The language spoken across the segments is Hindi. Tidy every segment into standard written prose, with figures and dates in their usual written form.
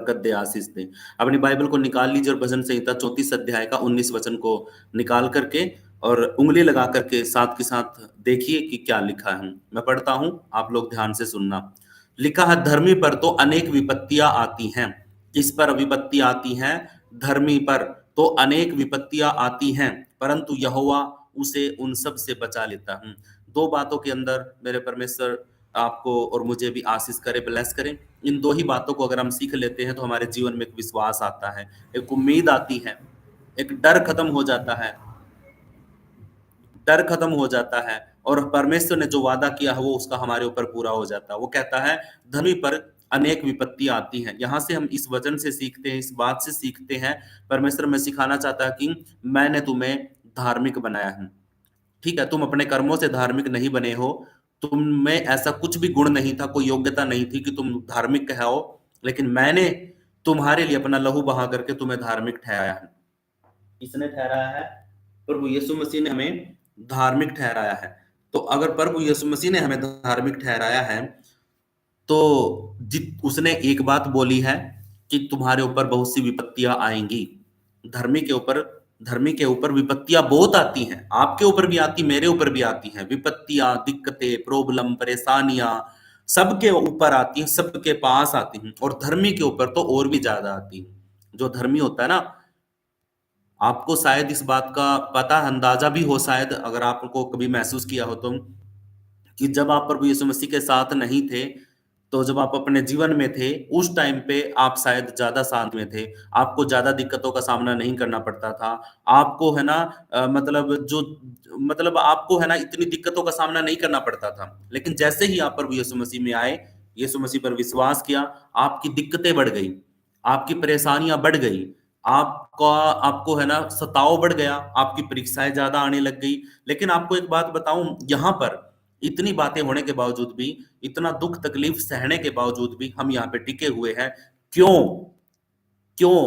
बरकत दे, आशीष दे। अपनी बाइबल को निकाल लीजिए और भजन संहिता 34 अध्याय का 19 वचन को निकाल करके और उंगली लगा करके साथ के साथ देखिए कि क्या लिखा है। मैं पढ़ता हूं, आप लोग ध्यान से सुनना। लिखा है, धर्मी पर तो अनेक विपत्तियां आती हैं। किस पर विपत्ति आती हैं? धर्मी पर तो अनेक विपत्तियां आती हैं, परंतु यहोवा उसे उन सब से बचा लेता है। दो बातों के अंदर मेरे परमेश्वर आपको और मुझे भी आशीष करे, ब्लेस करें। इन दो ही बातों को अगर हम सीख लेते हैं तो हमारे जीवन में एक विश्वास आता है, एक उम्मीद आती है, एक डर खत्म हो जाता है, डर खत्म हो जाता है और परमेश्वर ने जो वादा किया है वो उसका हमारे ऊपर पूरा हो जाता है। वो कहता है, धर्मी पर अनेक विपत्तियां आती हैं। यहां से हम इस वचन से सीखते हैं, इस बात से सीखते हैं, परमेश्वर में सिखाना चाहता है कि मैंने तुम्हें धार्मिक बनाया है। ठीक है, तुम अपने कर्मों से धार्मिक नहीं बने हो, तुम में ऐसा कुछ भी गुण नहीं था, कोई योग्यता नहीं थी कि तुम धार्मिक कहो, लेकिन मैंने तुम्हारे लिए अपना लहू बहा करके तुम्हें धार्मिक ठहराया है। किसने ठहराया है? प्रभु यीशु मसीह ने हमें धार्मिक ठहराया है। तो अगर प्रभु यीशु मसीह ने हमें धार्मिक ठहराया है तो जित उसने एक बात बोली है कि तुम्हारे ऊपर बहुत सी विपत्तियां आएंगी। धर्मी के ऊपर धर्मी के ऊपर विपत्तियां बहुत आती हैं, आपके ऊपर भी आती, मेरे ऊपर भी आती हैं। विपत्तियां, दिक्कतें, प्रॉब्लम, परेशानियां सबके ऊपर आती हैं, सबके पास आती हैं, और धर्मी के ऊपर तो और भी ज्यादा आती हैं। जो धर्मी होता है ना, आपको शायद इस बात का पता, अंदाजा भी हो शायद, अगर आपको कभी महसूस किया हो तुम, कि जब आप प्रभु यीशु मसीह के साथ नहीं थे, तो जब आप अपने जीवन में थे उस टाइम पे आप शायद ज्यादा शांत में थे, आपको ज्यादा दिक्कतों का सामना नहीं करना पड़ता था। आपको है ना मतलब आपको है ना इतनी दिक्कतों का सामना नहीं करना पड़ता था। लेकिन जैसे ही आप प्रभु यीशु मसीह में आए, यीशु मसीह पर विश्वास किया, आपकी दिक्कतें बढ़ गई, आपकी परेशानियां बढ़ गई, आपका आपको है ना सताव बढ़ गया, आपकी परीक्षाएं ज्यादा आने लग गई। लेकिन आपको एक बात बताऊं, यहाँ पर इतनी बातें होने के बावजूद भी, इतना दुख तकलीफ सहने के बावजूद भी हम यहाँ पे टिके हुए हैं। क्यों? क्यों?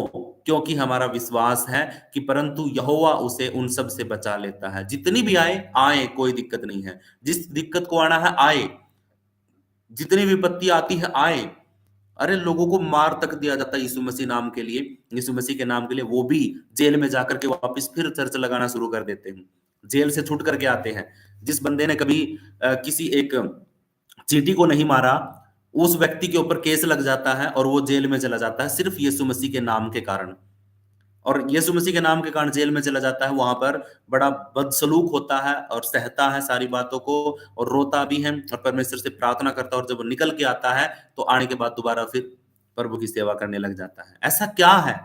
क्योंकि हमारा विश्वास है कि परंतु यहोवा उसे उन सब से बचा लेता है। जितनी भी आए आए, कोई दिक्कत नहीं है। जिस दिक्कत को आना है आए, जितनी विपत्ति आती है आए। अरे लोगों को मार तक दिया जाता है यीशु मसीह नाम के लिए, यीशु मसीह के नाम के लिए, वो भी जेल में जाकर के वापस फिर चर्च लगाना शुरू कर देते हैं, जेल से छूट करके आते हैं। जिस बंदे ने कभी किसी एक चींटी को नहीं मारा, उस व्यक्ति के ऊपर केस लग जाता है और वो जेल में चला जाता है सिर्फ यीशु मसीह के नाम के कारण। और यीशु मसीह के नाम के कारण जेल में चला जाता है, वहां पर बड़ा बदसलूक होता है और सहता है सारी बातों को, और रोता भी है और परमेश्वर से प्रार्थना करता है, और जब वो निकल के आता है तो आने के बाद दोबारा फिर प्रभु की सेवा करने लग जाता है। ऐसा क्या है?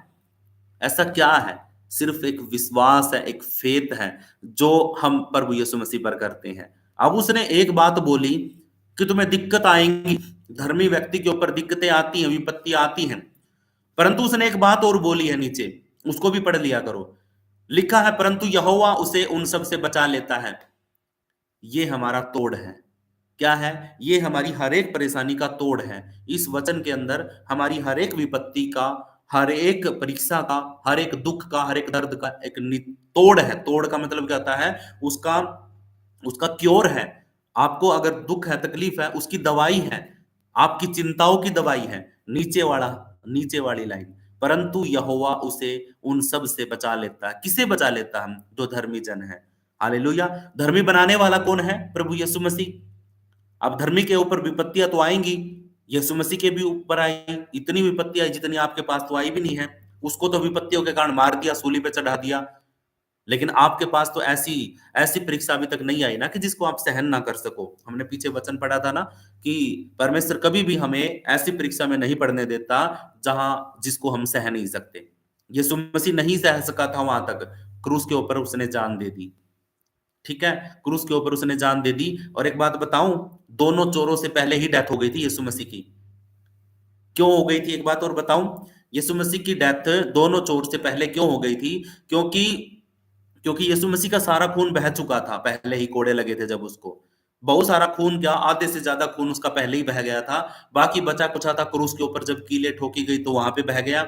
ऐसा क्या है? सिर्फ एक विश्वास है, एक फेथ है जो हम प्रभु यीशु मसीह पर करते हैं। अब उसने एक बात बोली कि तुम्हें दिक्कत आएंगी, धर्मी व्यक्ति के ऊपर दिक्कतें आती हैं, विपत्ति आती हैं, परंतु उसने एक बात और बोली है नीचे, उसको भी पढ़ लिया करो। लिखा है, परंतु यहोवा उसे उन सब से बचा लेता है। ये हमारा तोड़ है। क्या है? ये हमारी हर एक परेशानी का तोड़ है। इस वचन के अंदर हमारी हर एक विपत्ति का, हर एक परीक्षा का, हर एक दुख का, हर एक दर्द का एक तोड़ है। तोड़ का मतलब क्या होता है? उसका उसका क्योर है। आपको अगर दुख है, तकलीफ है, उसकी दवाई है, आपकी चिंताओं की दवाई है। नीचे वाली लाइन, परंतु यहोवा उसे उन सब से बचा लेता है। किसे बचा लेता है? जो धर्मी जन है। हालेलुया। धर्मी बनाने वाला कौन है? प्रभु यीशु मसीह। अब धर्मी के ऊपर विपत्तियां तो आएंगी, यीशु मसीह के भी ऊपर आई, इतनी विपत्तियां आई जितनी आपके पास तो आई भी नहीं है। उसको तो विपत्तियों के कारण मार दिया, सूली पे चढ़ा दिया, लेकिन आपके पास तो ऐसी ऐसी परीक्षा अभी तक नहीं आई ना कि जिसको आप सहन ना कर सको। हमने पीछे वचन पढ़ा था ना कि परमेश्वर कभी भी हमें ऐसी परीक्षा में नहीं पढ़ने देता जहां जिसको हम सह नहीं सकते। यीशु मसीह नहीं सह सका था वहां तक, क्रूस के ऊपर उसने जान दे दी। ठीक है, क्रूस के ऊपर उसने जान दे दी। और एक बात बताऊं, दोनों चोरों से पहले ही डेथ हो गई थी यीशु मसीह की। क्यों हो गई थी? एक बात और बताऊं, यीशु मसीह की डेथ दोनों चोर से पहले क्यों हो गई थी? क्योंकि क्योंकि यीशु मसीह का सारा खून बह चुका था, पहले ही कोड़े लगे थे जब उसको। बहुत सारा खून, क्या आधे से ज्यादा खून उसका पहले ही बह गया था। बाकी बचा कुचा था क्रूस के ऊपर जब कीले ठोकी गई तो वहां पे बह गया।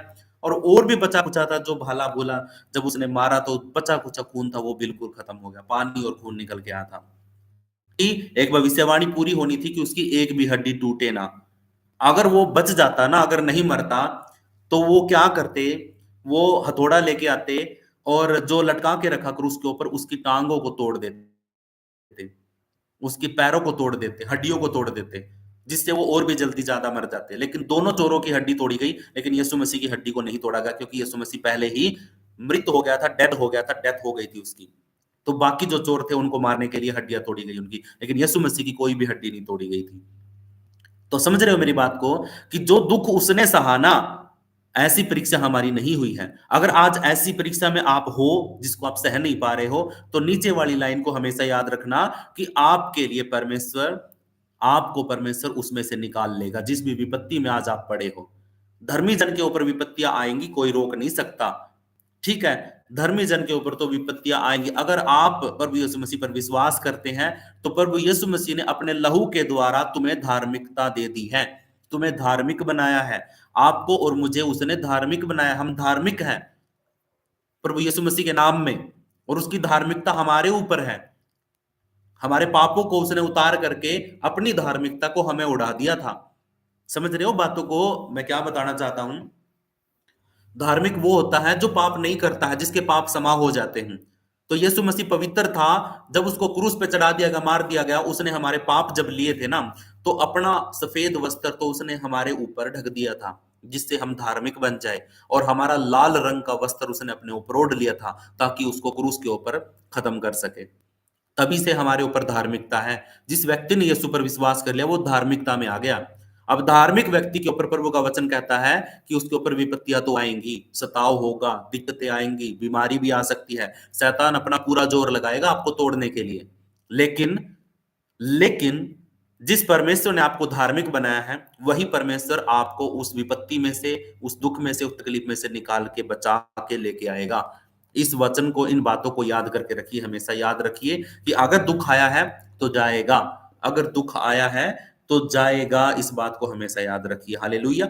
और भी बचा कुचा था जो भाला भूला, जब उसने मारा तो बचा कुचा खून था वो बिल्कुल खत्म हो गया, पानी और खून निकल के आया था। कि एक भविष्यवाणी पूरी होनी थी कि उसकी एक भी हड्डी टूटे ना। अगर वो बच जाता ना, अगर नहीं मरता, तो वो क्या करते, वो हथौड़ा लेके आते और जो लटका के रखा क्रूस के ऊपर उसकी टांगों को तोड़ देते, उसके पैरों को तोड़ देते, हड्डियों को तोड़ देते, जिससे वो और भी जल्दी ज्यादा मर जाते। लेकिन दोनों चोरों की हड्डी तोड़ी गई, लेकिन यीशु मसीह की हड्डी को नहीं तोड़ा गया, क्योंकि यीशु मसीह पहले ही मृत हो गया था, डेड हो गया था, डेथ हो गई थी उसकी। तो बाकी जो चोर थे उनको मारने के लिए हड्डियां तोड़ी गई उनकी, लेकिन यीशु मसीह की कोई भी हड्डी नहीं तोड़ी गई थी। तो समझ रहे हो मेरी बात को, कि जो दुख उसने सहा ना, ऐसी परीक्षा हमारी नहीं हुई है। अगर आज ऐसी परीक्षा में आप हो जिसको आप सह नहीं पा रहे हो, तो नीचे वाली लाइन को हमेशा याद रखना कि आपके लिए परमेश्वर, आपको परमेश्वर उसमें से निकाल लेगा, जिस भी विपत्ति में आज आप पड़े हो। धर्मी जन के ऊपर विपत्तियां आएंगी, कोई रोक नहीं सकता, ठीक है। धर्मी जन के ऊपर तो विपत्तियां आएंगी। अगर आप प्रभु यीशु मसीह पर विश्वास करते हैं, तो प्रभु यीशु मसीह ने अपने लहू के द्वारा तुम्हें धार्मिकता दे दी है, तुम्हें धार्मिक बनाया है। आपको और मुझे उसने धार्मिक बनाया, हम धार्मिक हैं प्रभु यीशु मसीह के नाम में, और उसकी धार्मिकता हमारे ऊपर है। हमारे पापों को उसने उतार करके अपनी धार्मिकता को हमें उड़ा दिया था। समझ रहे हो बातों को मैं क्या बताना चाहता हूं? धार्मिक वो होता है जो पाप नहीं करता है, जिसके पाप क्षमा हो जाते हैं। तो यीशु मसीह पवित्र था, जब उसको क्रूस पे चढ़ा दिया गया, मार दिया गया, उसने हमारे पाप जब लिए थे ना, तो अपना सफेद वस्त्र तो उसने हमारे ऊपर ढक दिया था, जिससे हम धार्मिक बन जाए। और हमारा लाल रंग का वस्त्र उसने अपने ऊपर ओढ़ लिया था, ताकि उसको क्रूस के ऊपर खत्म कर सके। तभी से हमारे ऊपर धार्मिकता है। जिस व्यक्ति ने यीशु पर विश्वास कर लिया, वो धार्मिकता में आ गया। अब धार्मिक व्यक्ति के ऊपर प्रभु का वचन कहता है कि उसके ऊपर विपत्तियां तो आएंगी, सताव होगा, दिक्कतें आएंगी, बीमारी भी आ सकती है, शैतान अपना पूरा जोर लगाएगा आपको तोड़ने के लिए। लेकिन लेकिन जिस परमेश्वर ने आपको धार्मिक बनाया है, वही परमेश्वर आपको उस विपत्ति में से, उस दुख में से, उस तकलीफ में से निकाल के बचा के लेके आएगा। इस वचन को, इन बातों को याद करके रखिए, हमेशा याद रखिए कि अगर दुख आया है तो जाएगा, अगर दुख आया है तो जाएगा। इस बात को हमेशा याद रखिए। हालेलुया।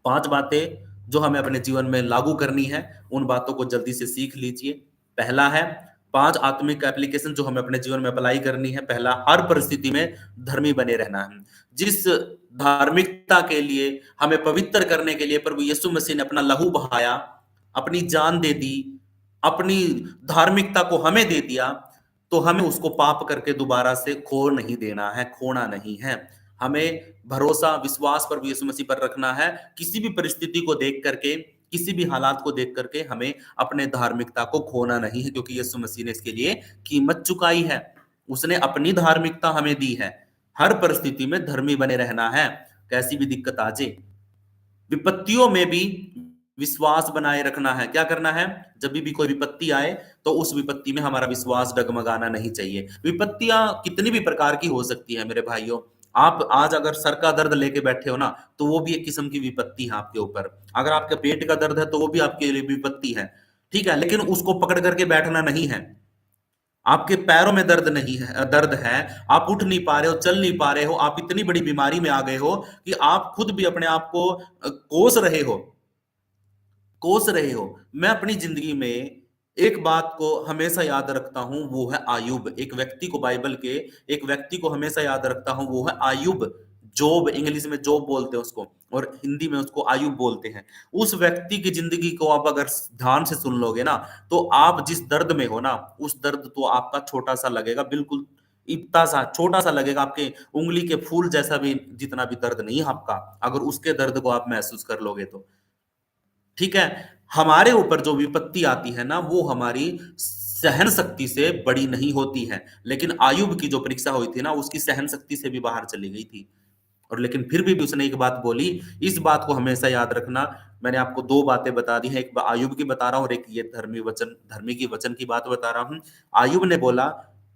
5 बातें जो हमें अपने जीवन में लागू करनी है, उन बातों को जल्दी से सीख लीजिए। पहला है 5 आत्मिक एप्लीकेशन जो हमें अपने जीवन में अप्लाई करनी है। पहला, हर परिस्थिति में धर्मी बने रहना है। जिस धार्मिकता के लिए, हमें पवित्र करने के लिए प्रभु यीशु मसीह ने अपना लहू बहाया, अपनी जान दे दी, अपनी धार्मिकता को हमें दे दिया, तो हमें उसको पाप करके दोबारा से खो नहीं देना है, खोना नहीं है। हमें भरोसा, विश्वास प्रभु यीशु मसीह पर रखना है। किसी भी परिस्थिति को देख करके, किसी भी हालात को देख करके हमें अपने धार्मिकता को खोना नहीं है, क्योंकि यीशु मसीह ने इसके लिए कीमत चुकाई है। उसने अपनी धार्मिकता हमें दी है। हर परिस्थिति में धर्मी बने रहना है, कैसी भी दिक्कत आ जाए। विपत्तियों में भी विश्वास बनाए रखना है। क्या करना है? जब भी कोई विपत्ति आए, तो उस विपत्ति में हमारा विश्वास डगमगाना नहीं चाहिए। विपत्तियां कितनी भी प्रकार की हो सकती है मेरे भाइयों। आप आज अगर सर का दर्द लेके बैठे हो ना, तो वो भी एक किस्म की विपत्ति है आपके ऊपर। अगर आपके पेट का दर्द है, तो वो भी आपके लिए विपत्ति है, ठीक है। लेकिन उसको पकड़ करके बैठना नहीं है। आपके पैरों में दर्द नहीं है, दर्द है, आप उठ नहीं पा रहे हो, चल नहीं पा रहे हो, आप इतनी बड़ी बीमारी में आ गए हो कि आप खुद भी अपने आप को कोस रहे हो, कोस रहे हो। मैं अपनी जिंदगी में एक बात को हमेशा याद रखता हूं, वो है आयुब। एक व्यक्ति को, बाइबल के एक व्यक्ति को हमेशा याद रखता हूं, वो है आयुब। जोब, इंग्लिश में जोब बोलते हैं उसको, और हिंदी में उसको आयुब बोलते हैं। उस व्यक्ति की जिंदगी को आप अगर ध्यान से सुन लोगे ना, तो आप जिस दर्द में हो ना, उस दर्द तो आपका छोटा सा लगेगा, बिल्कुल इतना सा छोटा सा लगेगा, आपके उंगली के फूल जैसा भी, जितना भी दर्द नहीं है आपका, अगर उसके दर्द को आप महसूस कर लोगे तो, ठीक है। हमारे ऊपर जो विपत्ति आती है ना, वो हमारी सहन शक्ति से बड़ी नहीं होती है। लेकिन आयुब की जो परीक्षा हुई थी ना, उसकी सहन शक्ति से भी बाहर चली गई थी। और लेकिन फिर भी उसने एक बात बोली। इस बात को हमेशा याद रखना। मैंने आपको 2 बातें बता दी हैं, एक आयुब की बता रहा हूं और एक ये धर्मी की वचन की बात बता रहा हूं। आयुब ने बोला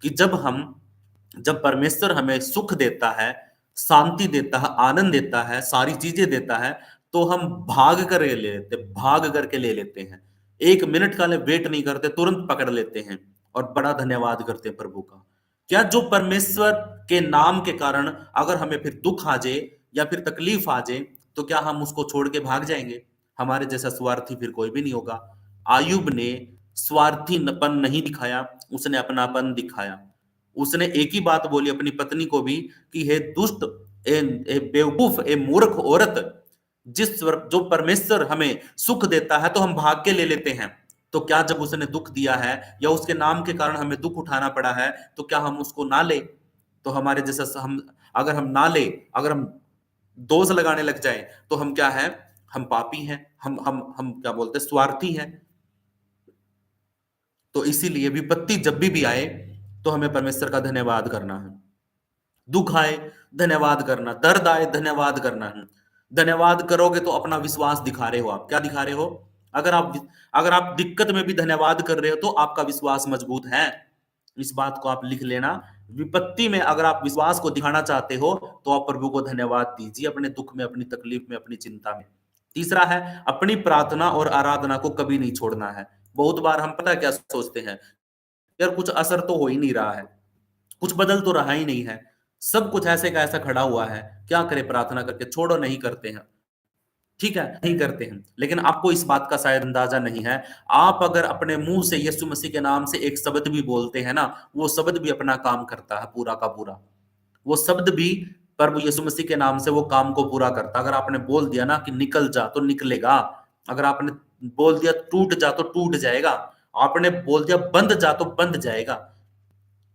कि जब परमेश्वर हमें सुख देता है, शांति देता है, आनंद देता है, सारी चीजें देता है, तो हम भाग करके ले लेते हैं। 1 मिनट का वेट नहीं करते, तुरंत पकड़ लेते हैं और बड़ा धन्यवाद करते हैं प्रभु का। क्या जो परमेश्वर के नाम के कारण अगर हमें फिर दुख आ जाए या फिर तकलीफ आ जाए, तो क्या हम उसको छोड़ के भाग जाएंगे? हमारे जैसा स्वार्थी फिर कोई भी नहीं होगा। आयुब ने स्वार्थीपन नहीं दिखाया, उसने अपनापन दिखाया। उसने एक ही बात बोली अपनी पत्नी को भी कि हे दुष्ट, ए बेवकूफ, ए मूर्ख औरत, जो परमेश्वर हमें सुख देता है तो हम भाग के ले लेते हैं। तो क्या जब उसने दुख दिया है या उसके नाम के कारण हमें दुख उठाना पड़ा है, तो क्या हम उसको ना ले? तो हमारे जैसा हम, अगर हम ना ले, अगर हम दोष लगाने लग जाए, तो हम क्या है? हम पापी हैं, हम क्या बोलते हैं, स्वार्थी हैं। तो इसीलिए विपत्ति जब भी आए तो हमें परमेश्वर का धन्यवाद करना है। दुख आए धन्यवाद करना, दर्द आए धन्यवाद करना है। धन्यवाद करोगे तो अपना विश्वास दिखा रहे हो। आप क्या दिखा रहे हो? अगर आप अगर आप दिक्कत में भी धन्यवाद कर रहे हो तो आपका विश्वास मजबूत है। इस बात को आप लिख लेना। विपत्ति में अगर आप विश्वास को दिखाना चाहते हो तो आप प्रभु को धन्यवाद दीजिए, अपने दुख में, अपनी तकलीफ में, अपनी चिंता में। तीसरा है, अपनी प्रार्थना और आराधना को कभी नहीं छोड़ना है। बहुत बार हम पता है क्या सोचते हैं, यार कुछ असर तो हो ही नहीं रहा है, कुछ बदल तो रहा ही नहीं है, सब कुछ ऐसे का ऐसा खड़ा हुआ है, क्या करें प्रार्थना करके? छोड़ो, नहीं करते हैं। ठीक है, नहीं करते हैं। लेकिन आपको इस बात का शायद अंदाजा नहीं है, आप अगर अपने मुंह से यीशु मसीह के नाम से एक शब्द भी बोलते हैं ना, वो शब्द भी अपना काम करता है पूरा का पूरा। वो शब्द भी प्रभु यीशु मसीह के नाम से वो काम को पूरा करता है। अगर आपने बोल दिया ना कि निकल जा, तो निकलेगा। अगर आपने बोल दिया टूट जा, तो टूट जाएगा। आपने बोल दिया बंद जा, तो बंद जाएगा।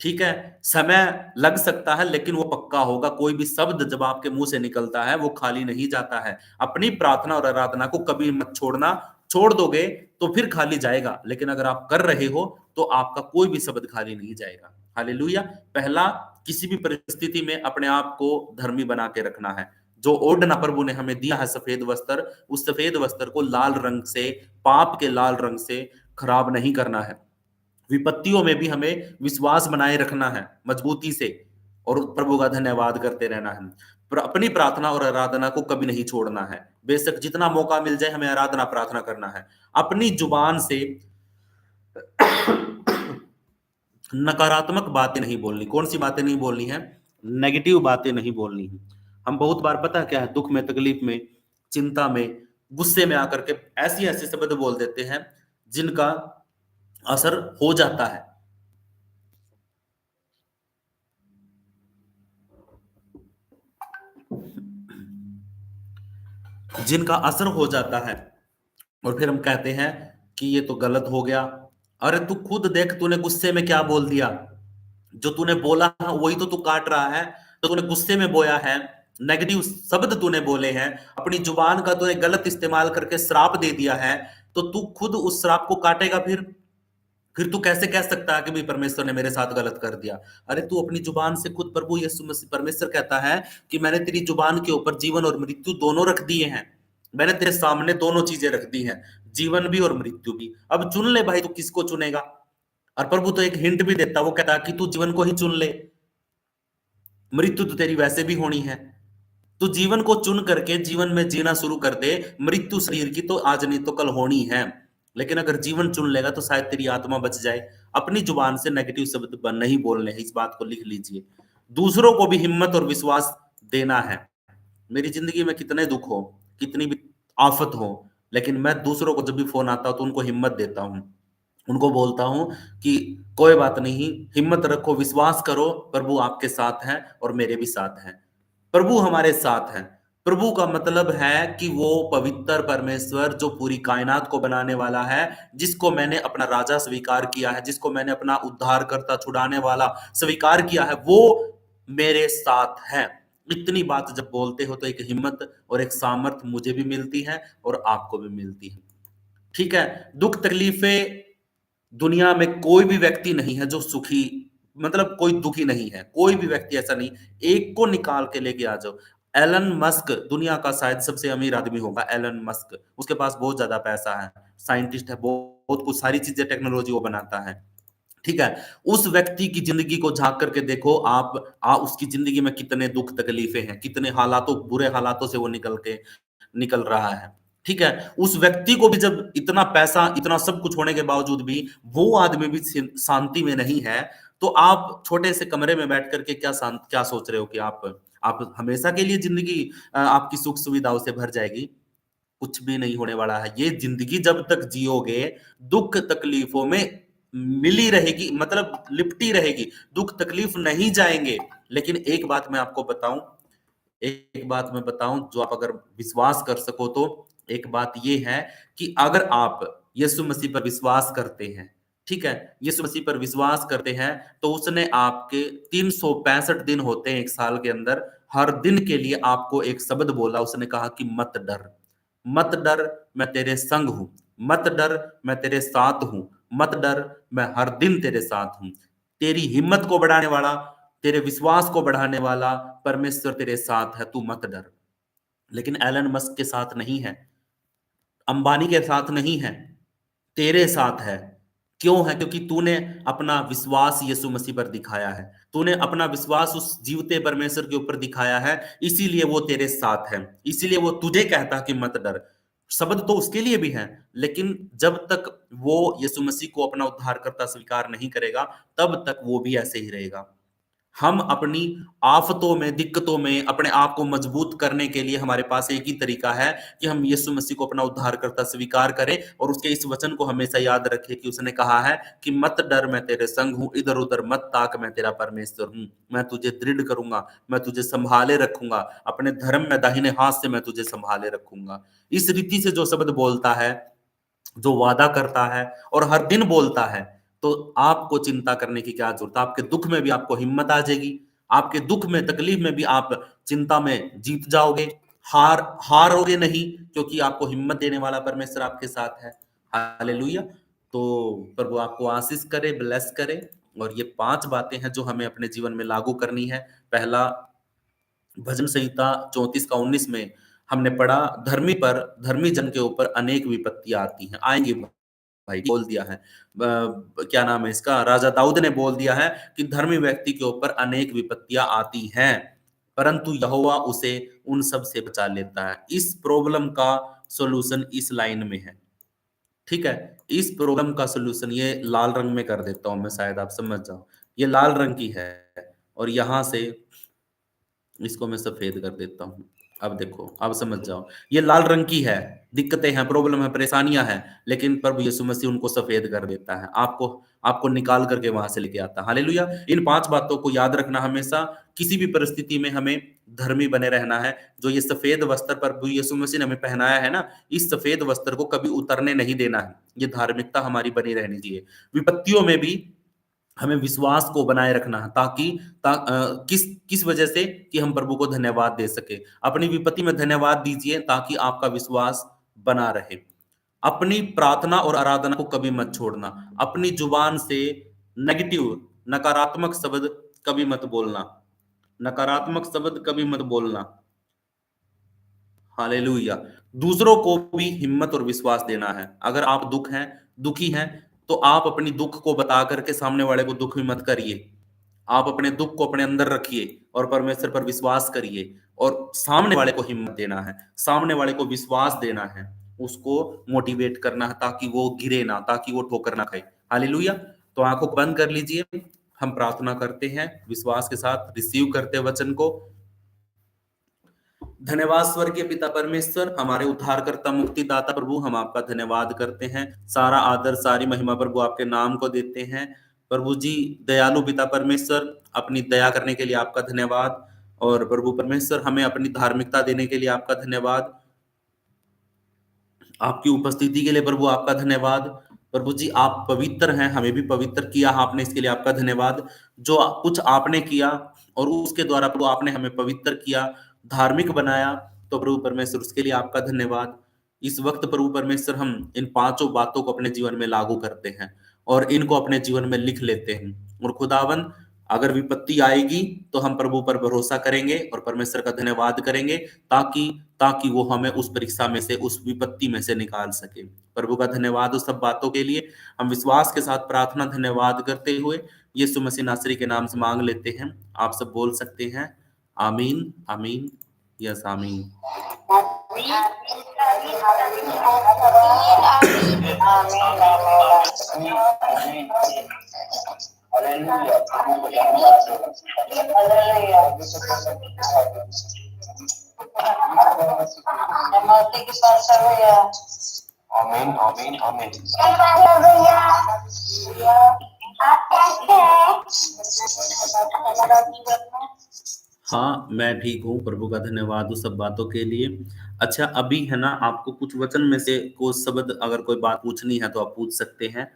ठीक है, समय लग सकता है लेकिन वो पक्का होगा। कोई भी शब्द जब आपके मुंह से निकलता है वो खाली नहीं जाता है। अपनी प्रार्थना और आराधना को कभी मत छोड़ना। छोड़ दोगे तो फिर खाली जाएगा, लेकिन अगर आप कर रहे हो तो आपका कोई भी शब्द खाली नहीं जाएगा। हालेलुया। पहला, किसी भी परिस्थिति में अपने आप को धर्मी बना के रखना है। जो ओढ़ना प्रभु ने हमें दिया है सफेद वस्त्र, उस सफेद वस्त्र को लाल रंग से, पाप के लाल रंग से खराब नहीं करना है। विपत्तियों में भी हमें विश्वास बनाए रखना है मजबूती से, और प्रभु का धन्यवाद करते रहना है। अपनी प्रार्थना और आराधना को कभी नहीं छोड़ना है। बेशक जितना मौका मिल जाए हमें आराधना प्रार्थना करना है। अपनी जुबान से नकारात्मक बातें नहीं बोलनी। कौन सी बातें नहीं बोलनी है? नेगेटिव बातें नहीं बोलनी है। हम बहुत बार पता है क्या है, दुख में, तकलीफ में, चिंता में, गुस्से में आकर के ऐसी ऐसे शब्द बोल देते हैं जिनका असर हो जाता है। जिनका असर हो जाता है और फिर हम कहते हैं कि ये तो गलत हो गया। अरे तू खुद देख, तूने गुस्से में क्या बोल दिया। जो तूने बोला वही तो तू काट रहा है। तो तूने गुस्से में बोया है, नेगेटिव शब्द तूने बोले हैं, अपनी जुबान का तूने गलत इस्तेमाल करके श्राप दे दिया है, तो तू खुद उस श्राप को काटेगा। फिर तू कैसे कह सकता है कि भाई परमेश्वर ने मेरे साथ गलत कर दिया? अरे तू अपनी जुबान से खुद, प्रभु यीशु मसीह परमेश्वर कहता है कि मैंने तेरी जुबान के ऊपर जीवन और मृत्यु दोनों रख दिए हैं। मैंने तेरे सामने दोनों चीजें रख दी हैं, जीवन भी और मृत्यु भी। अब चुन ले भाई, तू किसको चुनेगा? और प्रभु तो एक हिंट भी देता, वो कहता है कि तू जीवन को ही चुन ले, मृत्यु तो तेरी वैसे भी होनी है। तू जीवन को चुन करके जीवन में जीना शुरू कर दे। मृत्यु शरीर की तो आज नहीं तो कल होनी है, लेकिन अगर जीवन चुन लेगा तो शायद तेरी आत्मा बच जाए। अपनी जुबान से नेगेटिव शब्द नहीं बोलने हैं, इस बात को लिख लीजिए। दूसरों को भी हिम्मत और विश्वास देना है। मेरी जिंदगी में कितने दुख हो, कितनी भी आफत हो, लेकिन मैं दूसरों को जब भी फोन आता हो तो उनको हिम्मत देता हूँ। उनको बोलता हूँ कि कोई बात नहीं, हिम्मत रखो, विश्वास करो, प्रभु आपके साथ हैं और मेरे भी साथ हैं। प्रभु हमारे साथ हैं। प्रभु का मतलब है कि वो पवित्र परमेश्वर जो पूरी कायनात को बनाने वाला है, जिसको मैंने अपना राजा स्वीकार किया है, जिसको मैंने अपना उद्धारकर्ता, छुड़ाने वाला स्वीकार किया है, वो मेरे साथ है। इतनी बात जब बोलते हो तो एक हिम्मत और एक सामर्थ मुझे भी मिलती है और आपको भी मिलती है। ठीक है, दुख तकलीफें, दुनिया में कोई भी व्यक्ति नहीं है जो सुखी, मतलब कोई दुखी नहीं है, कोई भी व्यक्ति ऐसा नहीं। एक को निकाल के लेके आ जाओ। एलन मस्क दुनिया का शायद सबसे अमीर आदमी होगा, एलन मस्क। उसके पास बहुत ज्यादा पैसा है, साइंटिस्ट है, बहुत कुछ, सारी चीजें, टेक्नोलॉजी वो बनाता है। ठीक है, उस व्यक्ति की जिंदगी को झांक करके देखो आप उसकी जिंदगी में कितने दुख तकलीफें हैं, कितने हालातों, बुरे हालातों से वो निकल रहा है। ठीक है, उस व्यक्ति को भी जब इतना पैसा, इतना सब कुछ होने के बावजूद भी वो आदमी भी शांति में नहीं है, तो आप छोटे से कमरे में बैठ करके क्या सोच रहे हो कि आप हमेशा के लिए जिंदगी आपकी सुख सुविधाओं से भर जाएगी? कुछ भी नहीं होने वाला है। ये जिंदगी जब तक जियोगे दुख तकलीफों में मिली रहेगी, मतलब लिपटी रहेगी। दुख तकलीफ नहीं जाएंगे। लेकिन एक बात मैं आपको बताऊं, एक बात मैं बताऊं जो आप अगर विश्वास कर सको तो एक बात ये है कि अगर आप यीशु मसीह पर विश्वास करते हैं, ठीक है, यीशु मसीह पर विश्वास करते हैं, तो उसने आपके 365 दिन होते हैं एक साल के अंदर, हर दिन के लिए आपको एक शब्द बोला। उसने कहा कि मत डर, मत डर, मैं तेरे संग हूं, मत डर, मैं तेरे साथ हूं, मत डर, मैं हर दिन तेरे साथ हूं। तेरी हिम्मत को बढ़ाने वाला, तेरे विश्वास को बढ़ाने वाला परमेश्वर तेरे साथ है, तू मत डर। लेकिन एलन मस्क के साथ नहीं है, अंबानी के साथ नहीं है, तेरे साथ है। क्यों है? क्योंकि तूने अपना विश्वास यीशु मसीह पर दिखाया है, तूने अपना विश्वास उस जीवते परमेश्वर के ऊपर दिखाया है, इसीलिए वो तेरे साथ है, इसीलिए वो तुझे कहता कि मत डर। शब्द तो उसके लिए भी है, लेकिन जब तक वो यीशु मसीह को अपना उद्धारकर्ता स्वीकार नहीं करेगा, तब तक वो भी ऐसे ही रहेगा। हम अपनी आफतों में, दिक्कतों में अपने आप को मजबूत करने के लिए हमारे पास एक ही तरीका है कि हम यीशु मसीह को अपना उद्धारकर्ता स्वीकार करें और उसके इस वचन को हमेशा याद रखें कि उसने कहा है कि मत डर, मैं तेरे संग हूं, इधर उधर मत ताक, मैं तेरा परमेश्वर हूं, मैं तुझे दृढ़ करूंगा, मैं तुझे संभाले रखूंगा, अपने धर्म में दाहिने हाथ से मैं तुझे संभाले रखूंगा। इस रीति से जो शब्द बोलता है, जो वादा करता है और हर दिन बोलता है, तो आपको चिंता करने की क्या जरूरत है? आपके दुख में भी आपको हिम्मत आ जाएगी, आपके दुख में, तकलीफ में भी आप चिंता में जीत जाओगे, हारोगे नहीं, क्योंकि आपको हिम्मत देने वाला परमेश्वर आपके साथ है। हालेलुया। तो प्रभु आपको आशीष करे, ब्लेस करे। और ये 5 बातें हैं जो हमें अपने जीवन में लागू करनी है। पहला, भजन संहिता 34 का 19 में हमने पढ़ा, धर्मी जन के ऊपर अनेक विपत्तियां आती हैं, आएंगी भाई, बोल दिया है। क्या नाम है इसका, राजा दाऊद ने बोल दिया है कि धर्मी व्यक्ति के ऊपर अनेक विपत्तियां आती हैं, परंतु यहोवा उसे उन सब से बचा लेता है। इस प्रॉब्लम का सॉल्यूशन इस लाइन में है, ठीक है। इस प्रॉब्लम का सॉल्यूशन, ये लाल रंग में कर देता हूं मैं, शायद आप समझ जाओ। ये लाल रंग की है और यहां से इसको मैं सफेद कर देता हूँ। अब देखो, अब समझ जाओ, ये लाल रंग की है, दिक्कतें हैं, प्रॉब्लम है, परेशानियां हैं, लेकिन प्रभु यीशु मसीह उनको सफेद कर देता है, आपको आपको निकाल करके वहां से लेके आता है। हालेलुया। इन 5 बातों को याद रखना हमेशा, किसी भी परिस्थिति में हमें धर्मी बने रहना है। जो ये सफेद वस्त्र प्रभु यीशु मसीह ने हमें पहनाया है ना, इस सफेद वस्त्र को कभी उतरने नहीं देना है। ये धार्मिकता हमारी बनी रहनी चाहिए। विपत्तियों में भी हमें विश्वास को बनाए रखना है, ताकि किस किस वजह से, कि हम प्रभु को धन्यवाद दे सके। अपनी विपत्ति में धन्यवाद दीजिए ताकि आपका विश्वास बना रहे। अपनी प्रार्थना और आराधना को कभी मत छोड़ना। अपनी जुबान से नेगेटिव, नकारात्मक शब्द कभी मत बोलना, नकारात्मक शब्द कभी मत बोलना। हालेलुया। दूसरों को भी हिम्मत और विश्वास देना है। अगर आप दुखी हैं, तो आप अपनी दुख को बता करके सामने वाले को दुख भी मत करिए। आप अपने दुख को अपने अंदर रखिए और परमेश्वर पर विश्वास करिए, और सामने वाले को हिम्मत देना है, सामने वाले को विश्वास देना है, उसको मोटिवेट करना है ताकि वो गिरे ना, ताकि वो ठोकर ना खाए। हालेलुया। तो आंखों को बंद कर लीजिए, हम प्रार्थना करते हैं विश्वास के साथ, रिसीव करते हैं वचन को। धन्यवाद स्वर्गीय पिता परमेश्वर, हमारे उद्धारकर्ता मुक्तिदाता प्रभु, हम आपका धन्यवाद करते हैं। सारा आदर, सारी महिमा प्रभु आपके नाम को देते हैं। प्रभु जी, दयालु पिता परमेश्वर, अपनी दया करने के लिए आपका धन्यवाद। और प्रभु परमेश्वर, हमें अपनी धार्मिकता देने के लिए आपका धन्यवाद। आपकी उपस्थिति के लिए प्रभु आपका धन्यवाद। प्रभु जी, आप पवित्र हैं, हमें भी पवित्र किया आपने, इसके लिए आपका धन्यवाद। जो कुछ आपने किया और उसके द्वारा प्रभु आपने हमें पवित्र किया, धार्मिक बनाया, तो प्रभु परमेश्वर उसके लिए आपका धन्यवाद। इस वक्त प्रभु परमेश्वर, हम इन 5 बातों को अपने जीवन में लागू करते हैं और इनको अपने जीवन में लिख लेते हैं। और खुदावन, अगर विपत्ति आएगी तो हम प्रभु पर भरोसा करेंगे और परमेश्वर का धन्यवाद करेंगे, ताकि ताकि वो हमें उस परीक्षा में से, उस विपत्ति में से निकाल सके। प्रभु का धन्यवाद उस सब बातों के लिए। हम विश्वास के साथ प्रार्थना धन्यवाद करते हुए यीशु मसीह नासरी के नाम से मांग लेते हैं। आप सब बोल सकते हैं, आमीन, आमीन, यस आमीन। आमीन, आमीन, आमीन। हाँ, मैं ठीक हूँ, प्रभु का धन्यवाद उस सब बातों के लिए। अच्छा, अभी है ना आपको कुछ वचन में से कोई शब्द अगर कोई बात पूछनी है तो आप पूछ सकते हैं।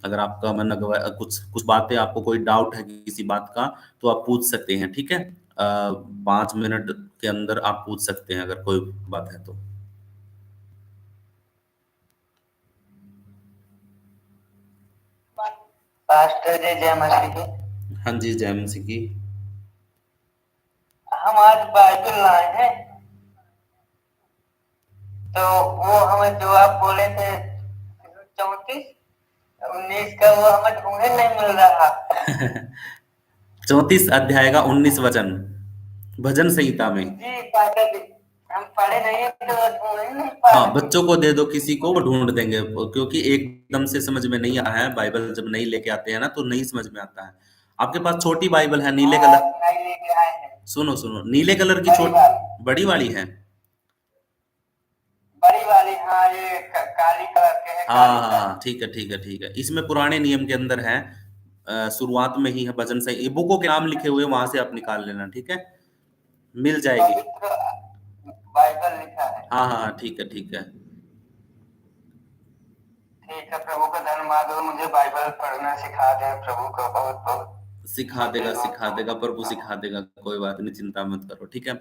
अगर आपका मन कुछ कुछ बातें आपको कोई डाउट है किसी बात का तो आप पूछ सकते हैं, ठीक है? 5 मिनट के अंदर आप पूछ सकते हैं अगर कोई बात है तो। पास्टर जी जय मसीह की। हाँ जी, जय मसीह की। हम आज बाइबल लाए हैं, तो वो हमें जो आप बोले थे 34-19 का वो हमें ढूंढे नहीं मिल रहा। 34 अध्याय का 19 वचन भजन संहिता में। जी पास्टर जी, हम पढ़े नहीं है तो ढूंढ ही नहीं पा हाँ, रहे। बच्चों को दे दो किसी को, वो ढूंढ देंगे क्योंकि एकदम से समझ में नहीं आया है। बाइबल जब नहीं लेके आते हैं ना तो नहीं समझ में आता है। आपके पास छोटी बाइबल है नीले हाँ, कलर? आप नहीं लेके आए हैं। सुनो सुनो, नीले कलर की बड़ी वाली, बड़ी वाली है। बड़ी वाली, हाँ ये काली कलर के है, हाँ काली हाँ कलर। हाँ, ठीक है ठीक है ठीक है। इसमें पुराने नियम के अंदर है, शुरुआत में ही है भजन से। ये बुकों के नाम लिखे हुए वहां से आप निकाल लेना, ठीक है? मिल जाएगी। पवित्र बाइबल लिखा है। हाँ हाँ हाँ, ठीक है ठीक है। ठीक है, प्रभु का धन्यवाद हो, मुझे बाइबल पढ़ना सिखा दे प्रभु को। बहुत बहुत सिखा देगा प्रभु, सिखा देगा। कोई बात नहीं, चिंता मत करो, ठीक है?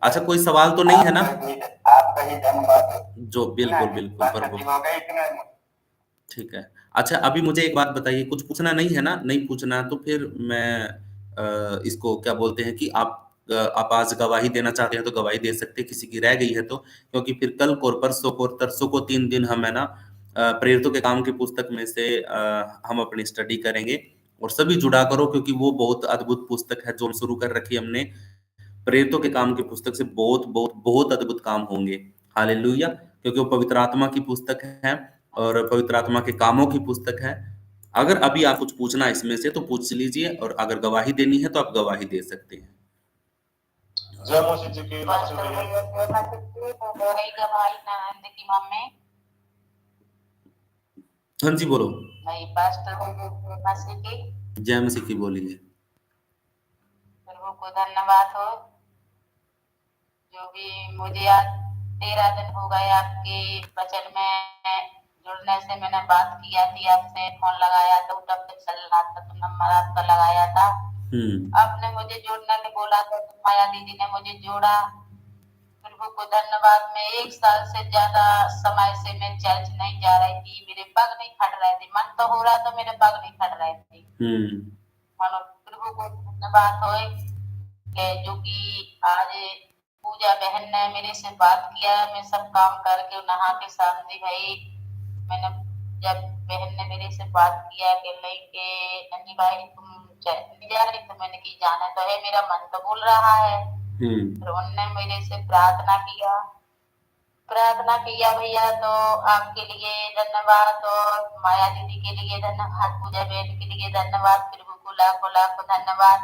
अच्छा, कोई सवाल तो नहीं है ना? आपका ही धन्यवाद हो। जो बिल्कुल नहीं, बिल्कुल पास्टर प्रभु, जी हो गए इतना। ठीक है। अच्छा, अभी मुझे एक बात बताइए, कुछ पूछना नहीं है ना? नहीं पूछना है तो फिर मैं इसको क्या बोलते हैं कि आप आज गवाही देना चाहते हैं तो गवाही दे सकते हैं, किसी की रह गई है तो। क्योंकि फिर कल को और परसों को और तरसों को 3 दिन हम है ना प्रेरितों के काम की पुस्तक में से हम अपनी स्टडी करेंगे। और सभी जुड़ा करो क्योंकि वो बहुत अद्भुत पुस्तक है जो हम शुरू कर रखी है हमने। प्रेरितों के काम की पुस्तक से बहुत बहुत बहुत अद्भुत काम होंगे। हालेलुया! क्योंकि वो पवित्र आत्मा की पुस्तक है और पवित्र आत्मा के कामों की पुस्तक है। अगर अभी आप कुछ पूछना है इसमें से तो पूछ लीजिए, और अगर गवाही देनी है तो आप गवाही दे सकते हैं। जय मसीह जी की नमस्ते भैया। हाँ जी, बोलो। भाई पास्टर मसीह की जय मसीह की बोलिए। प्रभु को धन्यवाद हो, जो भी मुझे आज 13 दिन हो गए आपके वचन में जुड़ने से। मैंने बात किया थी आपसे, फोन लगाया तो तब तक चल रहा था, तो नंबर आपका लगाया था। आपने मुझे जोड़ने के बोला था, तो माया दीदी ने मुझे जोड़ा। प्रभु को धन्यवाद। मैं 1 साल से ज्यादा समय से मैं चर्च नहीं जा रही थी, मेरे पग नहीं खड़ रहे थे। मन तो हो रहा था, मेरे पग नहीं खड़ रहे थे। मानो प्रभु को धन्यवाद हो कि जो कि आज पूजा बहन ने मेरे से बात किया। मैं सब काम करके नहा के शांति भाई, मैंने जब बहन ने मेरे से बात किया कि नहीं के नन्ही भाई तुम जा रही, तो मैंने की जाना तो है, मेरा मन तो बोल रहा है। फिर उन्होंने मेरे से प्रार्थना किया भैया। तो आपके लिए धन्यवाद और माया दीदी के लिए धन्यवाद, पूजा बहन के लिए धन्यवाद, प्रभु को लाखों लाखों धन्यवाद।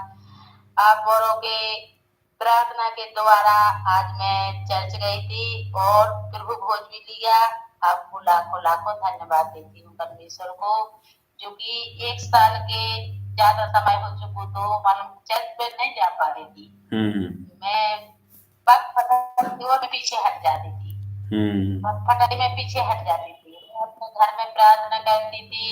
आप औरों के प्रार्थना के द्वारा आज मैं चर्च गई थी और प्रभु भोज भी लिया। आपको लाखों लाखों धन्यवाद देती हूँ परमेश्वर को, जो कि 1 साल के ज्यादा समय हो चुका तो मालूम चर्च पे नहीं जा पा रही थी। मैं पग फटाती और मैं पीछे हट जाती थी, फटाती में पीछे हट जाती थी। मैं अपने घर में प्रार्थना करती थी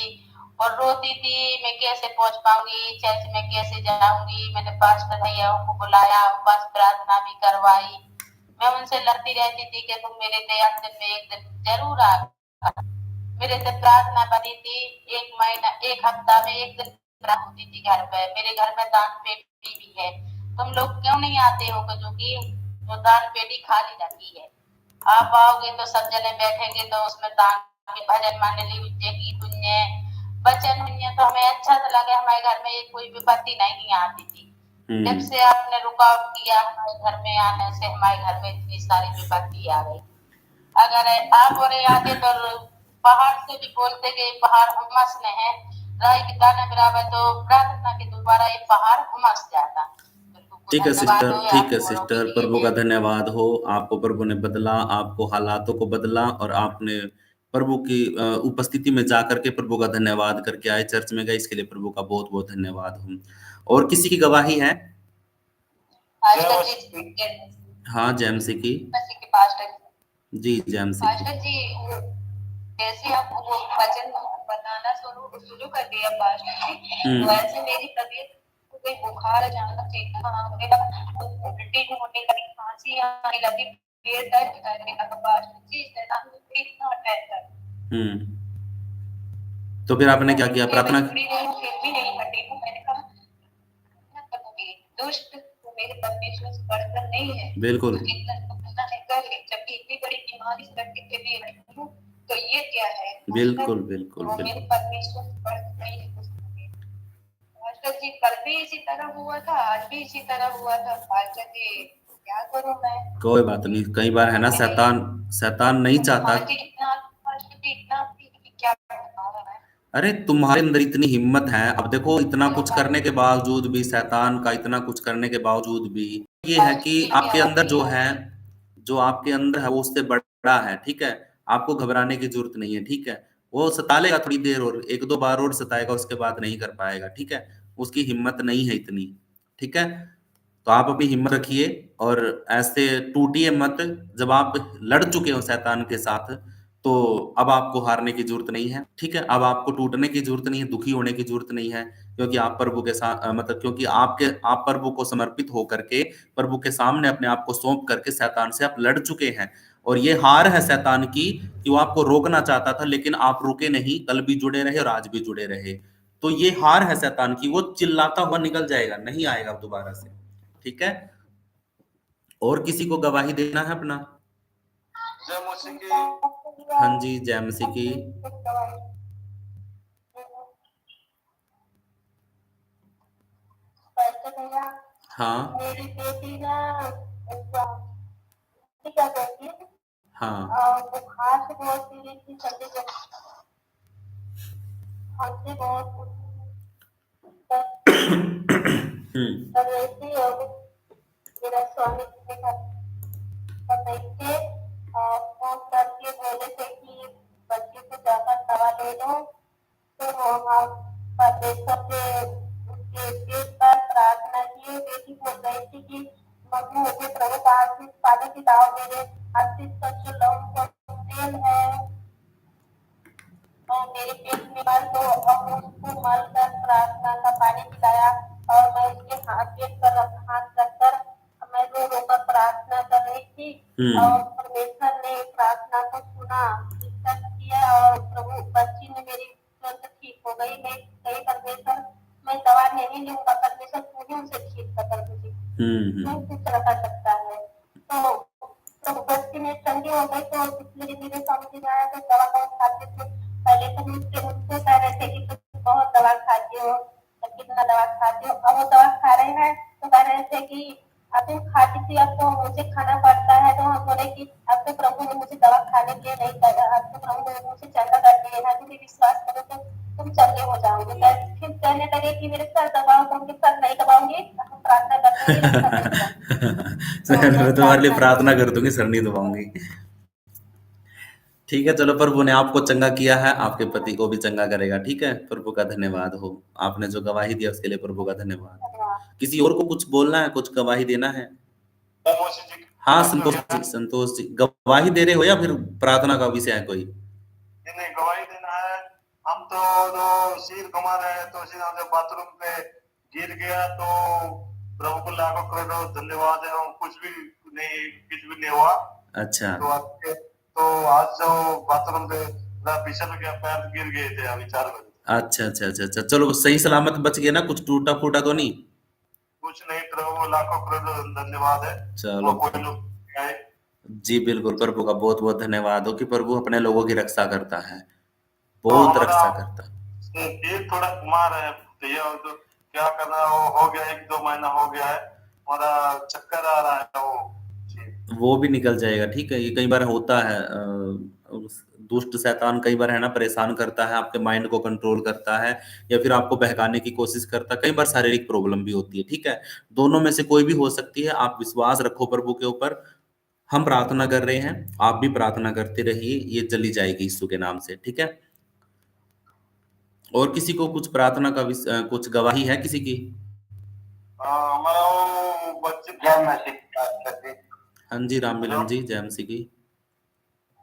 और रोती थी, मैं कैसे पहुंच पाऊंगी चर्च में, कैसे जाऊंगी। मैंने पास्टर भैयाओं को बुलाया, उपवास प्रार्थना भी करवाई। मैं उनसे लड़ती रहती थी कि तुम मेरे दया दिन में एक दिन जरूर आ। मेरे से प्रार्थना बनी थी, 1 महीना 1 हफ्ता में 1 दिन होती थी घर पे। मेरे घर में दान पेटी भी है, तुम लोग क्यों नहीं आते हो? जो कि वो दान पेटी खाली रखी है, आप आओगे तो सब जने बैठेंगे तो उसमें दान के भजन मंडली उज्जैगी पुण्य वचन हुई, तो हमें अच्छा तो लगे। हमारे घर में कोई विपत्ति नहीं आती थी। जब से आपने रुकावट किया हमारे घर में आने से, हमारे घर में इतनी सारी विपत्ति आ गई। अगर आप और आगे तो पहाड़ से भी बोलते कि पहाड़ हुमस में है, राय के दाना बराबर, तो प्रार्थना के दोबारा ये पहाड़ हुमस जाता। ठीक है सिस्टर, प्रभु का धन्यवाद हो। आपको प्रभु ने बदला, आपको हालातों को बदला और आपने प्रभु की उपस्थिति में जाकर के प्रभु का धन्यवाद करके आए, चर्च में गए, इसके लिए प्रभु का बहुत बहुत धन्यवाद हो। और किसी की गवाही है? पास्टर जी हाँ जैमसी की मसीह के पास्टर जी जैमसी की पास्टर जी वो जैसे आप वो वचन बताना शुरू कर दिया पास्टर जी तो ऐसे मेरी तबीयत को कोई बुखार अचानक से होने लगा उल्टी होने लगी खांसी आने लगी पेट दर्द करने लगा पास्टर जी शैतान मुझे इतना अटैक कर तो फिर आपने क्या किया प्रार्थना फिर भी नहीं हटी तो मैंने कहा क्या करूंगी दुष्ट तो मेरे परमेश्वर से बढ़कर नहीं है बिल्कुल तो जितना नहीं कर ले जबकि इतनी बड़ी बीमारी से के लिए रही हूँ तो ये क्या है बिल्कुल बिल्कुल वो मेरे बिल्कुल परमेश्वर से बढ़कर नहीं है कुछ भी। पास्टर जी कल भी इसी तरह हुआ था आज भी इसी तरह हुआ था पास्टर जी क्या करूं मैं कोई बात नहीं कई बार है ना शैतान शैतान नहीं चाहता पास्टर जी इतना कि क्या बताऊं मैं अरे तुम्हारे अंदर इतनी हिम्मत है अब देखो इतना कुछ करने के बावजूद भी शैतान का इतना कुछ करने के बावजूद भी ये है कि आपके अंदर जो आपके अंदर है वो उससे बड़ा है ठीक है आपको घबराने की जरूरत नहीं है ठीक है वो सता लेगा थोड़ी देर और एक दो बार और सताएगा उसके बाद नहीं कर पाएगा ठीक है उसकी हिम्मत नहीं है इतनी ठीक है तो आप अपनी हिम्मत रखिए और ऐसे टूटिए मत जब आप लड़ चुके हो शैतान के साथ तो अब आपको हारने की जरूरत नहीं है ठीक है अब आपको टूटने की जरूरत नहीं है दुखी होने की जरूरत नहीं है क्योंकि आप प्रभु के साथ मतलब क्योंकि आप प्रभु को समर्पित होकर के प्रभु के सामने अपने आप को सौंप करके शैतान से आप लड़ चुके हैं और ये हार है शैतान की कि वो आपको रोकना चाहता था लेकिन आप रुके नहीं कल भी जुड़े रहे और आज भी जुड़े रहे तो ये हार है शैतान की वो चिल्लाता हुआ निकल जाएगा नहीं आएगा दोबारा से ठीक है और किसी को गवाही देना है अपना जय मसीह की हाँ जी जय मसीह की हाँ मेरी बेटी ना क्या कहती है हाँ बुखार से बहुत पीड़ी थी सर्दी से खांसी बहुत कर रही थी और मेरा स्वामी जी ने देखे और फोन करके बोले थे कि बच्चे को जाकर दवा दे दो तो हम परमेश्वर से उसके पेट पर प्रार्थना किए बेटी बोल रही थी कि मम्मी मुझे प्रभु का आशीष पानी की दाव दे दे आशीष का जो लौंग का तेल है और मेरे पेट में मल तो अब उसको मल कर प्रार्थना का पानी पिलाया और मैं उसके पेट पर हाथ रखकर मैं रो रो कर प्रार्थना कर रही थी और परमेश्वर ने प्रार्थना को सुना एक्सेप्ट किया और प्रभु बच्ची ने मेरी तुरंत ठीक हो गई मैं कही परमेश्वर मैं दवा नहीं लूंगा परमेश्वर तू ही उसे ठीक कर मुझे नहीं कुछ रखा सकता है तो बच्ची में ठंडी हो गई तो धीरे धीरे समझ में आया तो दवा बहुत खाते थे पहले तो मुझसे कह रहे थे कि तुम बहुत दवा खाती हो कितना दवा खाती हो अब वो दवा खा रहे हैं तो कह रहे थे कि अब तुम खाती थी अब तो मुझे खाना पड़ता है तो हम बोले कि अब तो प्रभु ने मुझे दवा खाने के लिए नहीं कहा अब तो प्रभु ने मुझे चंगा कर दिए है तुम विश्वास करो तो तुम चंगे हो जाओगे फिर कहने लगे कि मेरे सर दबाओ तो उनके सर नहीं दबाऊंगी हम प्रार्थना करते मैं तुम्हारे लिए प्रार्थना कर दूंगी सर नहीं दबाऊंगी ठीक है चलो प्रभु ने आपको चंगा किया है आपके पति को भी चंगा करेगा ठीक है प्रभु का धन्यवाद हो आपने जो गवाही दिया उसके लिए प्रभु का धन्यवाद किसी और को कुछ बोलना है कुछ गवाही देना है जय मसीह जी की हाँ संतोष जी गवाही दे रहे हो या फिर प्रार्थना का विषय है कोई नहीं गवाही देना है हम तो जो सिर घुमा रहे हैं तो सीधा जब बाथरूम पे गिर गया तो प्रभु को लाखों करोड़ों धन्यवाद है और कुछ भी नहीं हुआ अच्छा तो आज जो बाथरूम पे फिसल गया पैर गिर गए थे अभी 4 बजे अच्छा चलो सही सलामत बच गए ना कुछ टूटा फूटा तो नहीं कुछ नहीं प्रभु लाखों करोड़ों धन्यवाद है चलो कोई लोग आए जी बिल्कुल प्रभु का बहुत बहुत धन्यवाद हो कि प्रभु अपने लोगों की रक्षा करता है बहुत रक्षा करता है पेट थोड़ा घुमा रहे हैं भैया तो क्या करना हो गया 1-2 महीना हो गया है हमारा चक्कर आ रहा है वो भी निकल जाएगा ठीक है ये कई बार होता है दुष्ट शैतान कई बार है ना परेशान करता है आपके माइंड को कंट्रोल करता है या फिर आपको बहकाने की कोशिश करता है कई बार शारीरिक प्रॉब्लम भी होती है ठीक है दोनों में से कोई भी हो सकती है आप विश्वास रखो प्रभु के ऊपर हम प्रार्थना कर रहे हैं आप भी प्रार्थना करते रहिए ये चली जाएगी यीशु के नाम से ठीक है और किसी को कुछ प्रार्थना का कुछ गवाही है किसी की हमारा वो बच्चे जय मसीह पास्टर जी। हाँ जी, राम मिलन जी, जय मसीह की।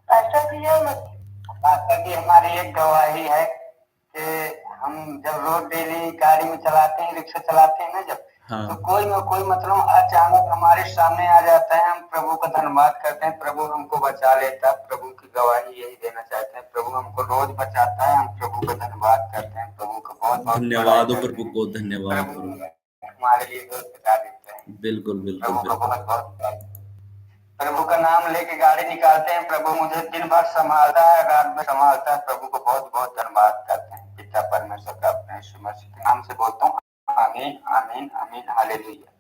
पास्टर जी जय मसीह। पास्टर जी हमारी एक गवाही है कि हम जब रोड डेली गाड़ी में चलाते हैं, रिक्शा चलाते हैं ना जब, हाँ। तो कोई ना कोई मतलब अचानक हमारे सामने आ जाता है। हम प्रभु का धन्यवाद करते हैं, प्रभु हमको बचा लेता है। प्रभु की गवाही यही देना चाहते हैं, प्रभु हमको रोज बचाता है। हम प्रभु का धन्यवाद करते हैं, प्रभु का बहुत बहुत धन्यवाद हो बड़ाई प्रभु करते को, हैं। धन्यवाद प्रभु प्रभु। हमारे लिए रोज बचा देते हैं। बिल्कुल बिल्कुल प्रभु का बिल्कुल। बहुत बहुत बड़ाई। प्रभु का नाम लेके गाड़ी निकालते हैं, प्रभु मुझे दिन भर संभालता है, रात में संभालता है। प्रभु को बहुत बहुत धन्यवाद करते हैं। पिता परमेश्वर का अपने यीशु मसीह के नाम से बोलता हूँ, आमीन आमीन आमीन हालेलुया।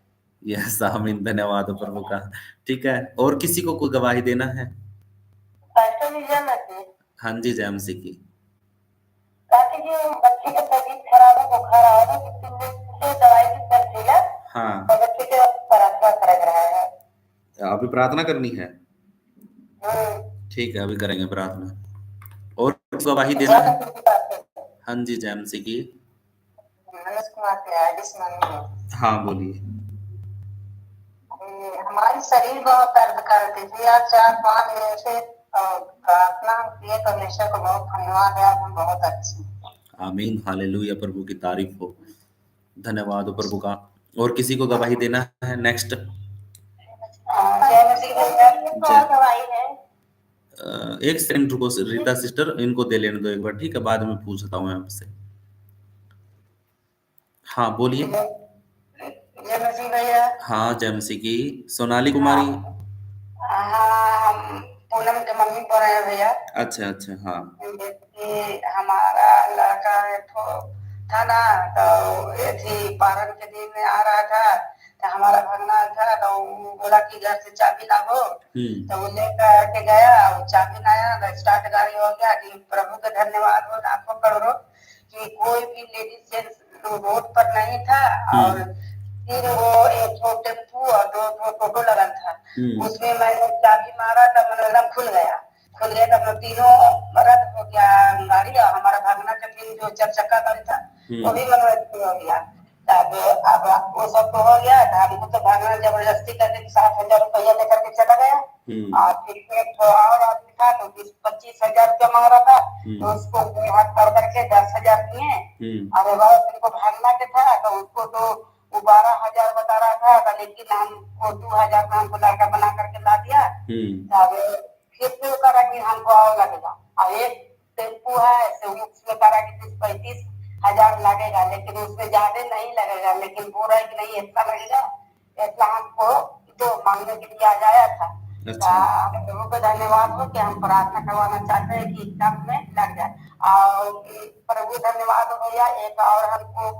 यस आमीन, धन्यवाद हो प्रभु का। ठीक है, और किसी को कोई गवाही देना है? पास्टर जी जय मसीह। हाँ जी, जय मसीह की। काकी जी बच्चे की तबीयत खराब है, बुखार आ रहा है, 2-3 दिन से दवाई भी चल रही है। हाँ, तो बच्चे के प्रार्थना कर रहा है। अभी प्रार्थना करनी है। ठीक है, अभी करेंगे प्रार्थना। और गवाही देना है? हाँ जी, जय मसीह की। मनोज कुमार के आदिश मम्मी है। हाँ बोलिए। हमारी शरीर बहुत दर्द करती थी, आज 4-5 दिन से प्रार्थना किए, परमेश्वर को बहुत धन्यवाद है, हम बहुत अच्छे हैं। आमीन हालेलुया, प्रभु की तारीफ हो, धन्यवाद हो प्रभु का। और किसी को गवाही देना है? नेक्स्ट। जय मसीह भैया, जय। गवाही है। एक सेकंड रुको रीता सिस्टर, इनको दे लेने दो एक बार, ठीक है, बाद में पूछता हूँ आपसे। हाँ बोलिए। जय मसीह भैया। हाँ, जय मसीह की। सोनाली कुमारी। हाँ, हम पूनम के मम्मी बोल रहे हैं भैया। अच्छा अच्छा, हाँ। कि हमारा लड़का था ना, तो ये थी पारण के दिन में आ रहा था, तो हमारा भगना था, तो वो बोला कि घर से चाबी लाओ। तो वो लेकर के गया, वो चाबी लाया, तो स्टार्ट गाड़ी हो गया। कि प्रभु का धन्यवाद हो लाखों करोड़ों कि कोई भी लेडीज जेंट्स रोड पर नहीं था। और फिर वो एक टेम्पू और 2 टोटो लगा था, उसमें मैंने चाबी मारा तब मतलब खुल गया तो हम तीनों रद्द हो गया गाड़ी। और हमारा भागना का 3 जो 4 चक्का गाड़ी था वो भी मनोरंजन हो गया। तब अब वो सब तो हो गया था, हमको तो भागना जबरदस्ती करके 7,000 रुपया लेकर के चला गया। और फिर एक और आदमी था तो 20-25 हजार रुपया मांग रहा था, तो उसको हाथ पकड़ करके 10,000 दिए। और उनको भागना के था तो उसको तो वो 12,000 बता रहा था, लेकिन हमको 2,000 का हमको लड़का बना करके ला दिया। फिर से करा कि हमको और लगेगा, और एक टेम्पू है तो उसमें करा कि 30-35 हजार लगेगा, लेकिन उसमें ज्यादा नहीं लगेगा, लेकिन बोल रहा है कि नहीं इतना लगेगा। इतना हमको तो मांगने के लिए आ जाया था। प्रभु को धन्यवाद हो कि हम प्रार्थना करवाना चाहते हैं कि काम में लग जाए। और प्रभु धन्यवाद हो भैया, एक और हमको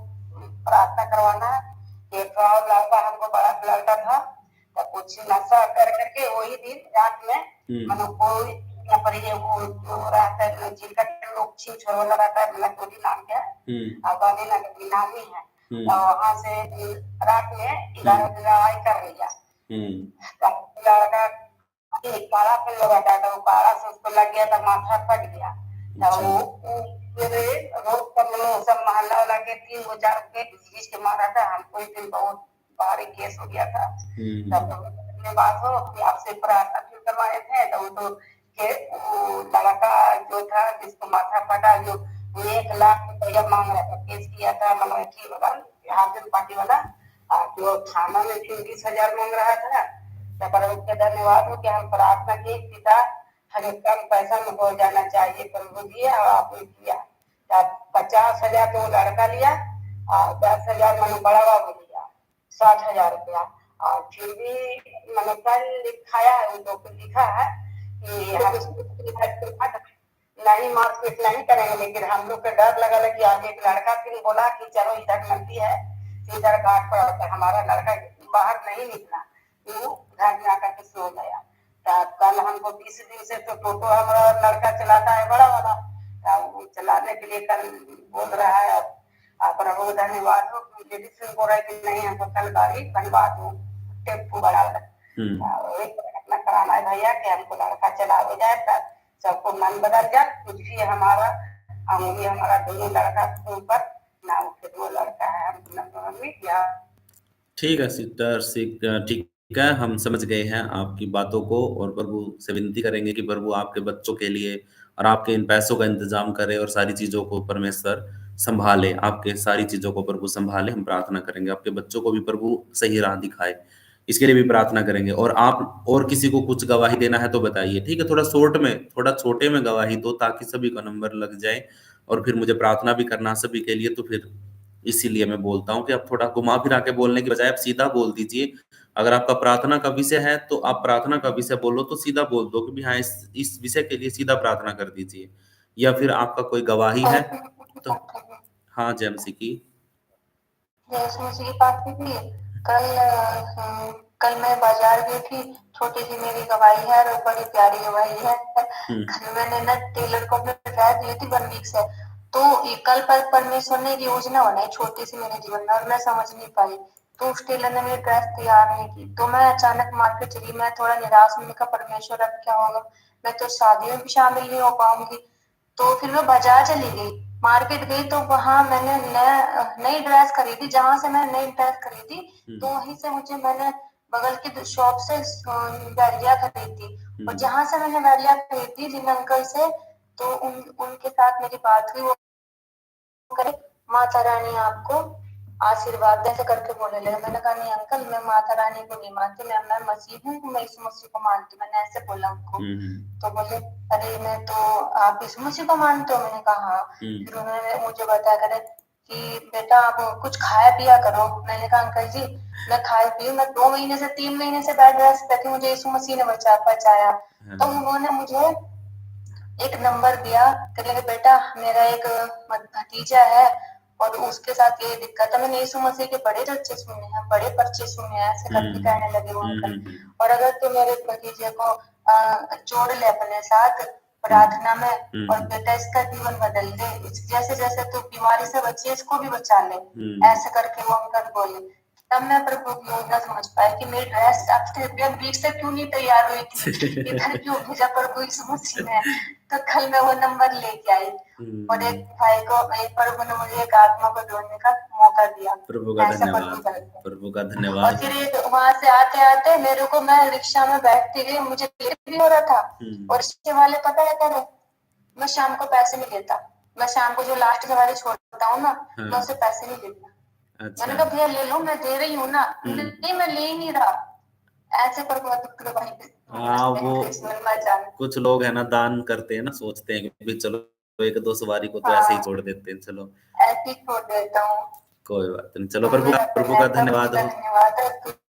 प्रार्थना करवाना है। एक और लड़का हमको बड़ा लड़का था, तो कुछ नशा कर करके वही दिन रात में मतलब कोई यहाँ पर ये वो जो रहता है जिनका लोग छीन छोड़ वाला रहता है, मतलब गोली नाम का और गांधी नगर नामी है। तो वहाँ से रात में 11 लड़ाई कर लिया। लड़का काला पे लगा था, तो काला से उसको लग गया तो माथा फट गया। तो फिर रोड पर सब मोहल्ला वाला के 3,000 रुपये घिस के मारा था। हमको एक दिन बहुत भारी केस हो गया था। तब बात हो कि आपसे प्रार्थना फिर करवाए थे, तो वो तो लड़का जो था जिसको माथा फटा, जो 1 लाख रुपया मांग रहा था, केस किया था मनोठी वाला हार्दिक पार्टी वाला, जो थाना में 20,000 मांग रहा था। तो प्रभु के धन्यवाद हो कि हम प्रार्थना की, पिता हमें कम पैसा में हो जाना चाहिए, प्रभु जी और आपने किया। 50,000 तो लड़का लिया और 10,000 मैंने बड़ा बाबू लिया, 60,000 रुपया। और फिर भी मैंने कल लिखाया है, उनको लिखा है कि हम नहीं मारपीट नहीं करेंगे, लेकिन हम लोग को डर लगा कि आगे एक लड़का फिर बोला कि चलो इधर नदी है, इधर घाट पर हमारा लड़का बाहर नहीं निकला, वो घर में आकर के सो गया। कल हमको 20 दिन से तो टोटो हमारा लड़का चलाता है बड़ा वाला, वो चलाने के लिए कल बोल रहा है। प्रभु धन्यवाद हो, लेडीज बोल रहा है कि नहीं हमको कल गाड़ी धन्यवाद हो टेम्पू बड़ा अपना कराना है भैया कि हमको लड़का चला हो जाए, तब सबको मन बदल जाए। कुछ भी हमारा हम भी हमारा दोनों लड़का के ऊपर ना, 2 लड़का है हम मम्मी ठीक है सिस्टर, ठीक है, हम समझ गए हैं आपकी बातों को और प्रभु से विनती करेंगे कि प्रभु आपके बच्चों के लिए और आपके इन पैसों का इंतजाम करे और सारी चीज़ों को परमेश्वर संभाले, आपके सारी चीज़ों को प्रभु संभाले। हम प्रार्थना करेंगे आपके बच्चों को भी प्रभु सही राह दिखाए, इसके लिए भी प्रार्थना करेंगे। और आप और किसी को कुछ गवाही देना है तो बताइए, ठीक है? थोड़ा शॉर्ट में, थोड़ा छोटे में गवाही दो ताकि सभी का नंबर लग जाए और फिर मुझे प्रार्थना भी करना सभी के लिए, तो फिर इसीलिए मैं बोलता हूँ कि आप थोड़ा घुमा फिरा के बोलने की बजाय आप सीधा बोल दीजिए। अगर आपका प्रार्थना का विषय है तो आप प्रार्थना का विषय बोलो, तो सीधा बोल दो कि भी हाँ, इस विषय के लिए सीधा प्रार्थना कर दीजिए। या फिर आपका कोई गवाही है तो हाँ, जेएमसी की। यीशु मसीह की बात भी थी। कल मैं बाजार गई थी, छोटी सी मेरी गवाही है और बड़ी प्यारी गवाही है। कल मैंने ना टेलर को अपने ड्रेस दी थी 1 वीक से, तो कल पर परमेश्वर ने एक योजना बनाई छोटी सी मेरे जीवन में और मैं समझ नहीं पाई। तो उस टेलर ने मेरी ड्रेस तैयार नहीं की, तो मैं अचानक मार्केट चली। मैं थोड़ा निराश मैंने कहा परमेश्वर अब क्या होगा, मैं तो शादी में भी शामिल नहीं हो पाऊंगी। तो फिर मैं बाजार चली गई, मार्केट गई, तो वहां मैंने नई ड्रेस खरीदी। जहां से मैं नई ड्रेस खरीदी तो वहीं से मुझे मैंने बगल की शॉप से वैलिया खरीदी। और जहां से मैंने वैलिया खरीदी जिन अंकल से, तो उनके साथ मेरी बात हुई। वो करे माता रानी आपको आशीर्वाद दे, ऐसे करके बोलने लगे। मैंने कहा नहीं अंकल, मैं माता रानी को नहीं मानती, मैं मसीह हूँ, मैं यीशु मसीह को मानती। मैंने ऐसे बोला उनको। तो बोले अरे मैं तो आप यीशु मसीह को मानते हो? मैंने कहा हाँ। फिर उन्होंने मुझे बताया करे कि बेटा आप कुछ खाया पिया करो। मैंने कहा अंकल जी मैं खाए पी, मैं 2 महीने से 3 महीने से बेड रेस्ट करके मुझे यीशु मसीह ने बचाया। तो उन्होंने मुझे एक नंबर दिया, कहने लगे बेटा मेरा एक भतीजा है और उसके साथ ये दिक्कत है। मैंने यीशु मसीह के बड़े अच्छे सुने हैं, बड़े पर्चे सुने हैं, ऐसे करके कहने लगे वो अंकल। और अगर तू मेरे भतीजे को जोड़ ले अपने साथ प्रार्थना में और बेटा इसका जीवन बदल दे, जैसे जैसे तू बीमारी से बची इसको भी बचा ले, ऐसे करके वो अंकल बोले। तब मैं प्रभु की योजना समझ पाई कि मेरी ड्रेस हफ्ते बीच से क्यों नहीं तैयार हुई थी, इधर क्यों भेजा प्रभु यीशु मसीह ने। तो कल मैं वो नंबर लेके आई और एक भाई को, एक प्रभु ने मुझे एक आत्मा को जोड़ने का मौका दिया। प्रभु का ऐसा धन्यवाद, प्रभु का धन्यवाद। और फिर वहां से आते आते मेरे को, मैं रिक्शा में बैठती गई, मुझे लेट भी हो रहा था। और रिक्शे वाले पता है क्या रहे, मैं शाम को पैसे नहीं देता, मैं शाम को जो लास्ट सवारी छोड़ता हूँ ना, मैं उसे पैसे नहीं देता। अच्छा। मैंने कहा भैया ले लो, मैं दे रही हूँ ना। नहीं मैं ले ही नहीं रहा। ऐसे पर हाँ, वो कुछ लोग है ना दान करते हैं ना, सोचते हैं कि भी चलो 1-2 सवारी को तो ऐसे ही छोड़ देते हैं, चलो ऐसे ही छोड़ देता हूँ। कोई बात नहीं, चलो प्रभु का धन्यवाद हो।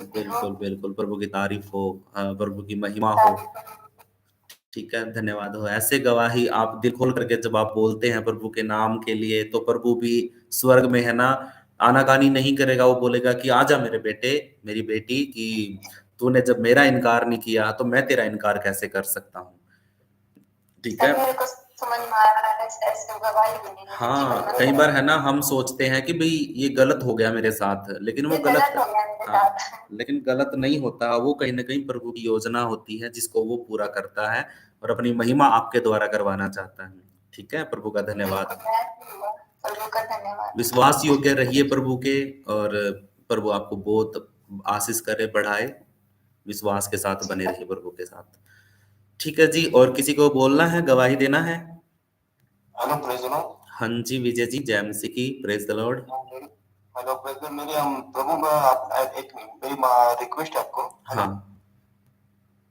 बिल्कुल बिल्कुल, प्रभु की तारीफ हो, प्रभु की महिमा हो। ठीक है, धन्यवाद हो। ऐसे गवाही आप दिल खोल करके जब आप बोलते हैं प्रभु के नाम के लिए, तो प्रभु भी स्वर्ग में है ना आनाकानी नहीं करेगा। वो बोलेगा कि आजा मेरे बेटे, मेरी बेटी, कि तूने जब मेरा इनकार नहीं किया तो मैं तेरा इनकार कैसे कर सकता हूँ। ठीक है। मेरे को समझ में आ रहा है ऐसे गवाही देने में। हाँ, कई बार है ना हम सोचते हैं कि भाई ये गलत हो गया मेरे साथ, लेकिन वो गलत, हो गया मेरे हाँ, साथ। लेकिन गलत नहीं होता। वो कहीं ना कहीं प्रभु की योजना होती है जिसको वो पूरा करता है और अपनी महिमा आपके द्वारा करवाना चाहता है। ठीक है, प्रभु का धन्यवाद। प्रभु का धन्यवाद। विश्वास योग्य रहिए प्रभु के, और प्रभु आपको बहुत आशीष करे, बढ़ाए। विश्वास के साथ बने रहिए प्रभु के साथ। ठीक है जी, और किसी को बोलना है, गवाही देना है? Hello praise the Lord. हाँ जी विजय जी, जय मसीह की, praise the Lord. Hello praise the Lord. मेरी प्रभु में एक मेरी रिक्वेस्ट है आपको। हाँ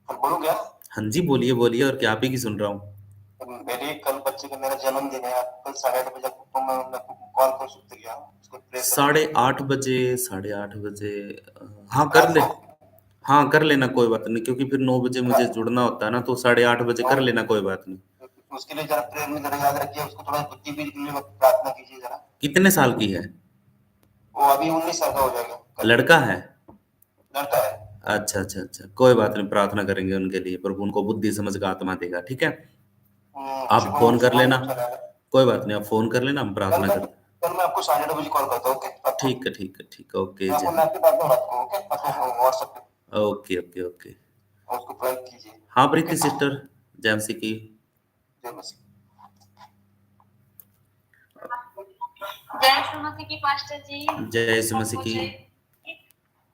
बोलूं क्या? हाँ जी, बोलिए बोलिए, और क्या आप ही की सुन रहा हूँ। मेरे कल बच्चे का मेरा जन्मदिन है, कल 8:30 बजे आपको मैं कॉल कर सकते क्या? उसको प्रेज 8:30 बजे, 8:30 बजे, हाँ कर ले, हाँ कर लेना, कोई बात नहीं, क्योंकि फिर 9 बजे मुझे जुड़ना होता है ना, तो 8:30 बजे कर लेना, कोई बात नहीं। उसके लिए जरा प्रेयर में जरा याद रखिए, उसको थोड़ा बुद्धि भी के लिए प्रार्थना कीजिए जरा। कितने साल की है? वो अभी 19 साल का हो जाएगा। लड़का है? लड़का है। अच्छा अच्छा अच्छा, कोई बात नहीं, प्रार्थना करेंगे उनके लिए, प्रभु उनको बुद्धि समझ का आत्मा देगा। ठीक है, आप फोन कर लेना, कोई बात नहीं, आप फोन कर लेना, हम प्रार्थना कर। कल मैं आपको 8:30 बजे कॉल करता हूँ। ओके ठीक है ठीक है ठीक है, ओके मैं आपकी बात में बात करूँ। ओके व्हाट्सएप पे। Okay okay okay. उसको प्रेयर कीजिए। हाँ प्रीति सिस्टर, जय मसीह की। जय मसीह। जय यीशु मसीह की पास्टर जी। जय यीशु मसीह की।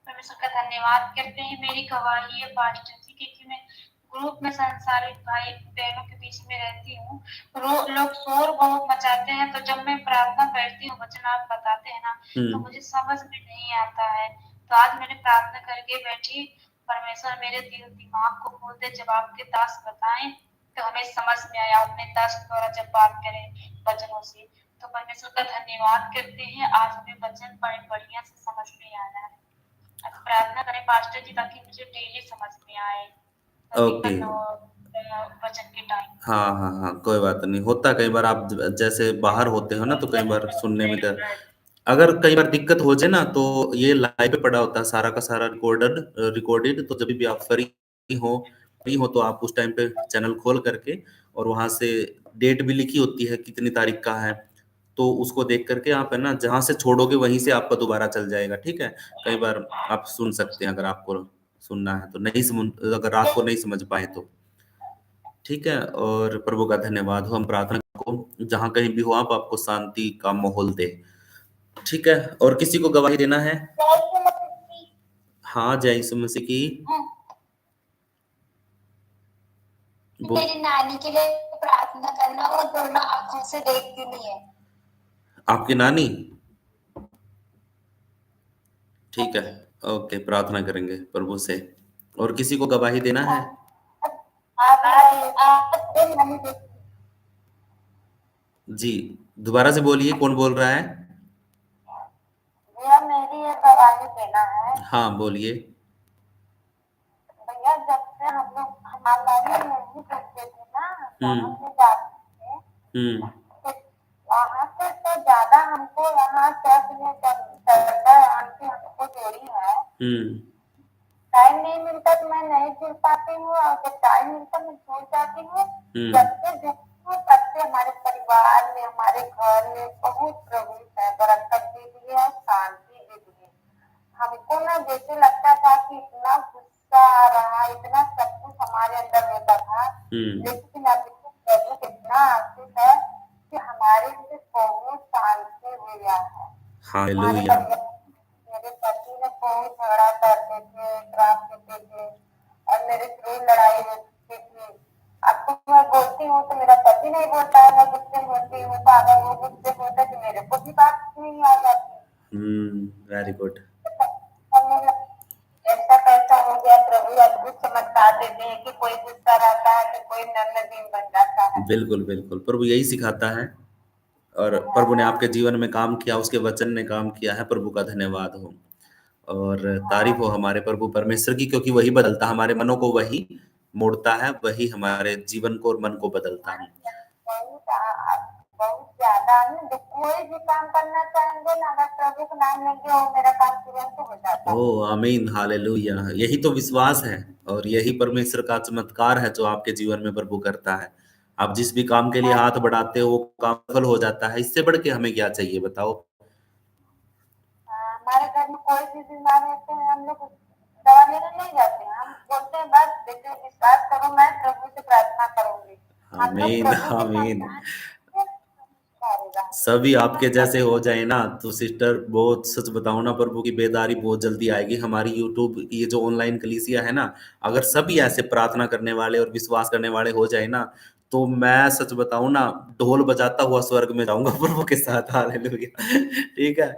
परमेश्वर का धन्यवाद करते हैं। मेरी गवाही है पास्टर जी, क्योंकि मैं ग्रुप में संसारिक भाई बहनों के बीच में रहती हूँ। लोग शोर बहुत मचाते हैं, तो जब मैं प्रार्थना करती हूँ, वचन आप बताते हैं ना, तो मुझे समझ में नहीं आता है। तो आज मैंने प्रार्थना करके बैठी, परमेश्वर मेरे दिल दिमाग को खोलते, जब आपके दास बताएं तो हमें समझ में आया, अपने दास द्वारा जब बात करें वचनों से, तो परमेश्वर का धन्यवाद करते हैं। आज हमें वचन बढ़िया से समझ में आया है। अब प्रार्थना करें पास्टर जी, ताकि मुझे डेली समझ में आए ओके। वचन के टाइम। हाँ हाँ हाँ, कोई बात नहीं, होता कई बार आप जैसे बाहर होते हो ना, तो कई बार सुनने में अगर कई बार दिक्कत हो जाए ना, तो ये लाइव पे पड़ा होता है सारा का सारा रिकॉर्डेड। तो जब भी आप फ्री हो तो आप उस टाइम पे चैनल खोल करके, और वहां से डेट भी लिखी होती है कितनी तारीख का है, तो उसको देख करके आप है ना, जहां से छोड़ोगे वहीं से आपका दोबारा चल जाएगा, ठीक है। कई बार आप सुन सकते हैं, अगर आपको सुनना है तो। अगर रात को नहीं समझ पाए तो ठीक है। और प्रभु का धन्यवाद हो, हम प्रार्थना को जहां कहीं भी हो आप, आपको शांति का माहौल दे, ठीक है। और किसी को गवाही देना है? हाँ, जय यीशु मसीह की। मेरी नानी के लिए प्रार्थना करना, वो दोनों आंखों से देखती नहीं है। आपकी नानी? ठीक है, ओके, प्रार्थना करेंगे प्रभु से। और किसी को गवाही देना है? जी, दोबारा से बोलिए, कौन बोल रहा है? भैया मेरी ये गवाही देना है। हाँ, बोलिए। भैया जब से हम लोग हमारा नहीं करते थे ना, हम्म हम जाते थे, हम्म तो वहाँ से तो ज्यादा हमको यहाँ चर्च में चलता है, आंटी हमको जोड़ी है। टाइम नहीं मिलता तो मैं नहीं जुड़ पाती हूँ, और जब टाइम मिलता मैं जुड़ जाती हूँ। जब से तब से हमारे परिवार में, हमारे घर में बहुत प्रभु है, बरकत भी दी है, शांति भी दी है। हमको ना जैसे लगता था कि इतना गुस्सा आ रहा, इतना सब कुछ हमारे अंदर होता था, लेकिन अभी प्रभु कितना आशीष है कि हमारे लिए बहुत शांति हुआ है। हालेलुया। मेरे पति ने बहुत झगड़ा करते थे, शराब पीते थे, और मेरे से लड़ाई होती थी। अब तो मैं बोलती हूँ तो मेरा पति नहीं बोलता है, मैं गुस्से होती हूँ तो अगर वो गुस्से होता है तो मेरे को भी बात नहीं आ जाती। Very good. ऐसा कैसा हो गया, प्रभु अद्भुत चमत्कार देते हैं कि कोई गुस्सा रहता है तो कोई नर्म बन जाता है। बिल्कुल बिल्कुल, प्रभु यही सिखाता है, और प्रभु ने आपके जीवन में काम किया, उसके वचन ने काम किया है। प्रभु का धन्यवाद हो और तारीफ हो हमारे प्रभु परमेश्वर की, क्योंकि वही बदलता, हमारे मनों को वही मोड़ता है, वही हमारे जीवन को और मन को बदलता है। बहुत ज्यादा नहीं, कोई भी काम करना चाहेंगे ना, अगर प्रभु का नाम लेंगे, वो मेरा काम तुरंत हो जाता है। ओह आमीन, हालेलुया। यही तो विश्वास है, और यही परमेश्वर का चमत्कार है जो आपके जीवन में प्रभु करता है। आप जिस भी काम के लिए हाथ बढ़ाते हो, वो काम सफल हो जाता है। इससे बढ़ के हमें क्या चाहिए, बताओ? हमारे घर में कोई भी बीमार होते हैं, हम लोग दवा लेने नहीं जाते हैं, हम बोलते हैं बस बेटे विश्वास करो, मैं प्रभु से प्रार्थना करूंगी। आमीन आमीन। सभी आपके जैसे हो जाए ना, तो सिस्टर, बहुत सच बताऊं ना, प्रभु की बेदारी बहुत जल्दी आएगी। हमारी यूट्यूब ये जो ऑनलाइन कलीसिया है ना, अगर सभी ऐसे प्रार्थना करने वाले और विश्वास करने वाले हो जाए ना, तो मैं सच बताऊं ना, ढोल बजाता हुआ स्वर्ग में जाऊंगा प्रभु के साथ। हालेलुया। ठीक है,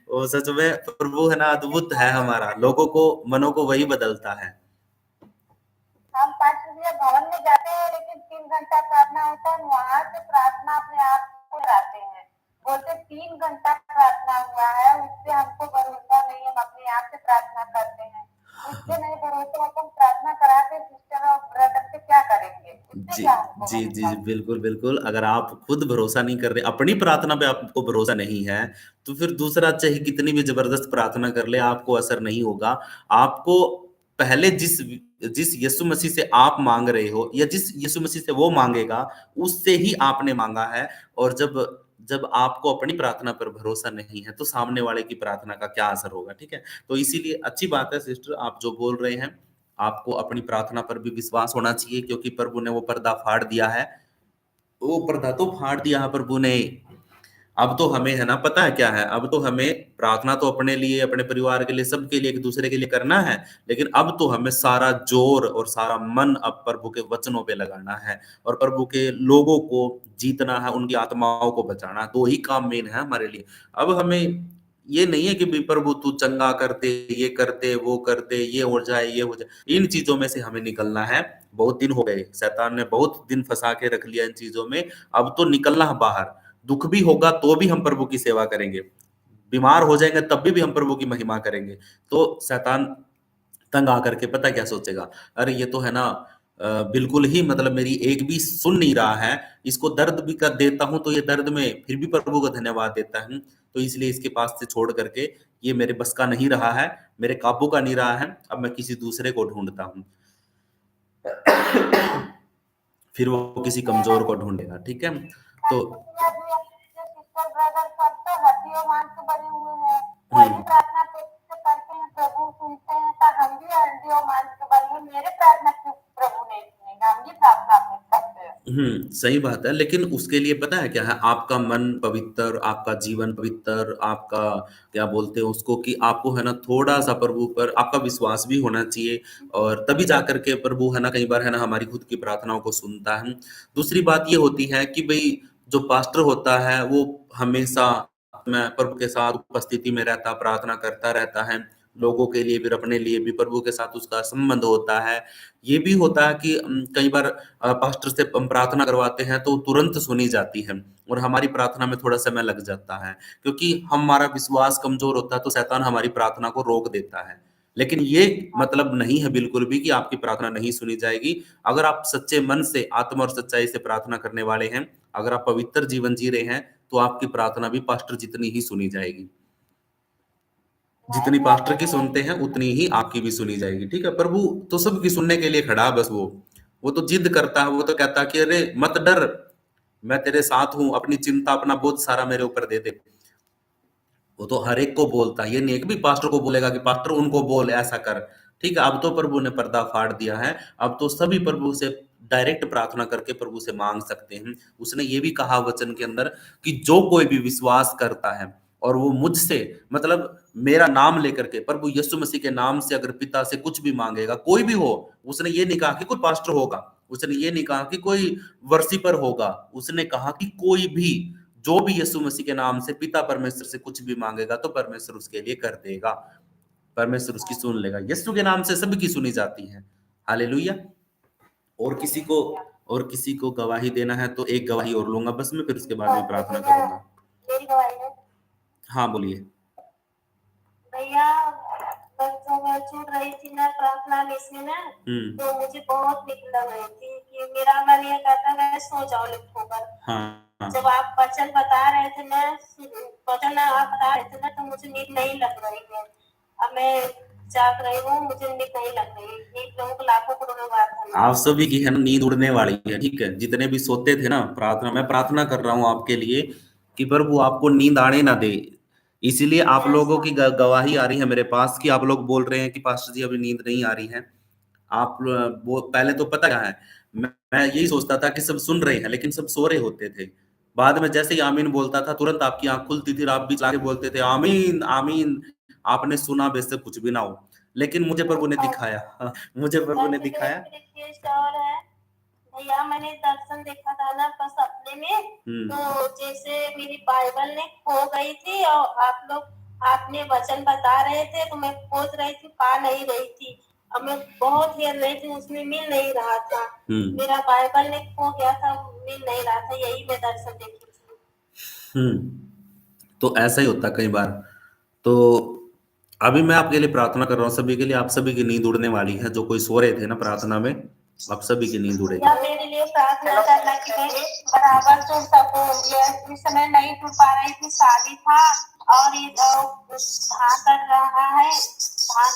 वो सच में प्रभु है ना, अद्भुत है हमारा, लोगों को, मनों को वही बदलता है। हम 5 बजे भवन में जाते हैं, लेकिन 3 घंटा प्रार्थना होता है, वहाँ से प्रार्थना अपने आप को कराते हैं, बोलते 3 घंटा प्रार्थना हुआ है, उससे हमको भरोसा नहीं, हम अपने आप से प्रार्थना करते हैं, उससे नहीं भरोसा, हम प्रार्थना कराते सिस्टर और ब्रदर से क्या करेंगे? जी जी जी, बिल्कुल बिल्कुल। अगर आप खुद भरोसा नहीं कर रहे, अपनी प्रार्थना पे आपको भरोसा नहीं है, तो फिर दूसरा चाहे कितनी भी जबरदस्त प्रार्थना कर ले, आपको असर नहीं होगा। आपको पहले जिस जिस यीशु मसीह से आप मांग रहे हो, या जिस यीशु मसीह से वो मांगेगा, उससे ही आपने मांगा है। और जब जब आपको अपनी प्रार्थना पर भरोसा नहीं है, तो सामने वाले की प्रार्थना का क्या असर होगा, ठीक है। तो इसीलिए अच्छी बात है सिस्टर, आप जो बोल रहे हैं, आपको अपनी प्रार्थना पर भी विश्वास होना चाहिए, क्योंकि प्रभु ने वो पर्दा फाड़ दिया है। वो पर्दा तो फाड़ दिया है प्रभु ने, अब तो हमें है ना, पता है क्या है, अब तो हमें प्रार्थना तो अपने लिए, अपने परिवार के लिए, सबके लिए, एक दूसरे के लिए करना है, लेकिन अब तो हमें सारा जोर और सारा मन अब प्रभु के वचनों पे लगाना है और प्रभु के लोगों को जीतना है, उनकी आत्माओं को बचाना है। दो ही काम मेन है हमारे लिए। अब हमें ये नहीं है कि भी प्रभु तू चंगा कर दे, ये कर दे, वो कर दे, ये हो जाए, ये हो जाए। इन चीजों में से हमें निकलना है। बहुत दिन हो गए, शैतान ने बहुत दिन फंसा के रख लिया इन चीजों में। अब तो निकलना है बाहर। दुख भी होगा तो भी हम प्रभु की सेवा करेंगे, बीमार हो जाएंगे तब भी हम प्रभु की महिमा करेंगे। तो शैतान तंग आकर के पता क्या सोचेगा, अरे ये तो है ना बिल्कुल ही मतलब मेरी एक भी सुन नहीं रहा है, इसको दर्द भी कर देता हूं तो ये दर्द में फिर भी प्रभु को धन्यवाद देता हूं, तो इसलिए इसके पास से छोड़ करके, ये मेरे बस का नहीं रहा है, मेरे काबू का नहीं रहा है, अब मैं किसी दूसरे को ढूंढता हूं। फिर वो किसी कमजोर को ढूंढेगा। ठीक है, तो सिस्टर ब्रदर सब तो हड्डियों मांस से बने हुए हैं, हम्म वही प्रार्थना तो करते हैं, प्रभु सुनते हैं, तो हम भी हड्डियों मांस से बने हैं, मेरे प्रार्थना क्यों प्रभु नहीं सुनेगा? हम भी प्रार्थना अपने करते हैं। सही बात है, लेकिन उसके लिए पता है क्या है, आपका मन पवित्र, आपका जीवन पवित्र, आपका क्या बोलते हैं उसको, कि आपको है ना थोड़ा सा प्रभु पर आपका विश्वास भी होना चाहिए, और तभी जाकर के प्रभु है ना कई बार है ना हमारी खुद की प्रार्थनाओं को सुनता है। दूसरी बात ये होती है कि भाई जो पास्टर होता है वो हमेशा मैं प्रभु के साथ उपस्थिति में रहता, प्रार्थना करता रहता है, लोगों के लिए भी अपने लिए भी प्रभु के साथ उसका संबंध होता है। ये भी होता है कि कई बार पास्टर से हम प्रार्थना करवाते हैं तो तुरंत सुनी जाती है, और हमारी प्रार्थना में थोड़ा समय लग जाता है, क्योंकि हमारा विश्वास कमजोर होता है तो शैतान हमारी प्रार्थना को रोक देता है। लेकिन ये मतलब नहीं है बिल्कुल भी कि आपकी प्रार्थना नहीं सुनी जाएगी। अगर आप सच्चे मन से, आत्मा और सच्चाई से प्रार्थना करने वाले हैं, अगर आप पवित्र जीवन जी रहे हैं, तो आपकी प्रार्थना भी पास्टर जितनी ही सुनी जाएगी। जितनी पास्टर की सुनते हैं उतनी ही आपकी भी सुनी जाएगी। ठीक है, प्रभु तो सबकी सुनने के लिए खड़ा है, बस वो तो जिद करता है, वो तो कहता है कि अरे मत डर, मैं तेरे साथ हूं, अपनी चिंता, अपना बोझ सारा मेरे ऊपर दे दे। वो तो हर एक को बोलता है, ये नहीं है कि भी पास्टर को बोलेगा कि पास्टर उनको बोल ऐसा कर। ठीक है, अब तो प्रभु ने पर्दा फाड़ दिया है, अब तो सभी प्रभु से डायरेक्ट प्रार्थना करके प्रभु से मांग सकते हैं। उसने ये भी कहा वचन के अंदर कि जो कोई भी विश्वास करता है और वो मुझसे, मतलब मेरा नाम लेकर के, प्रभु यीशु मसीह के नाम से अगर पिता से कुछ भी मांगेगा, कोई भी हो, उसने ये नहीं कहा कि कोई पास्टर होगा, उसने ये नहीं कहा कि कोई वर्शिपर होगा, उसने कहा कि कोई भी जो भी यीशु मसीह के नाम से पिता परमेश्वर से कुछ भी मांगेगा तो परमेश्वर उसके लिए कर देगा, परमेश्वर उसकी सुन लेगा। यीशु के नाम से सबकी सुनी जाती है। हालेलुया। और किसी को गवाही देना है तो एक गवाही और लूंगा बस मैं, फिर उसके बाद में प्रार्थना करूंगा। मेरी गवाही है हाँ बोलिए। भैया, बस जब मैं छूट रही थी ना प्रार्थना लिस्ट में ना, तो मुझे बहुत नींद लग रही थी कि मेरा मन ये कहता मैं सो जाऊं लिफ्ट होकर। हाँ जब आप वचन बता रहे थे ना, वचन आप बता रहे थे ना, तो मुझे नींद नहीं लग रही है। अब मैं जाग रही हूँ, मुझे नींद नहीं लग रही। नींद लोगों को लाखों करोड़ों बार धन्यवाद। आप सभी की है ना नींद उड़ने वाली है। ठीक है, जितने भी सोते थे ना, मैं प्रार्थना कर रहा हूँ आपके लिए कि प्रभु आपको नींद आने ना दे। इसीलिए आप लोगों की गवाही आ रही है मेरे पास कि आप लोग बोल रहे हैं कि पास्टर जी अभी नींद नहीं आ रही है। आप वो पहले तो पता क्या है, मैं यही सोचता था कि सब सुन रहे हैं, लेकिन सब सो रहे होते थे। बाद में जैसे ही आमीन बोलता था तुरंत आपकी आंख खुलती थी और आप भी चला के बोलते थे आमीन आमीन। आपने सुना वैसे कुछ भी ना हो, लेकिन मुझे प्रभु ने दिखाया मुझे प्रभु ने दिखाया। भैया मैंने दर्शन देखा था ना बस अपने में, तो जैसे मेरी बाइबल ने खो गई थी और आपने वचन बता रहे थे तो मैं खोज रही थी, पा नहीं रही थी। अब मैं बहुत हेर रही थी, उसमें मिल नहीं रहा था। मेरा बाइबल ने खो गया था, मिल नहीं रहा था, यही मैं दर्शन देखी थी। तो ऐसा ही होता कई बार। तो अभी मैं आपके लिए प्रार्थना कर रहा हूँ सभी के लिए। आप सभी की नींद उड़ने वाली है, जो कोई सो रहे थे ना प्रार्थना में, आप सभी की नींद उड़ेगी। मेरे लिए प्रार्थना करना कि मैं बराबर जुड़ सकूं। इस समय नहीं जुड़ पा रही थी, शादी था और ये धान कट रहा है, धान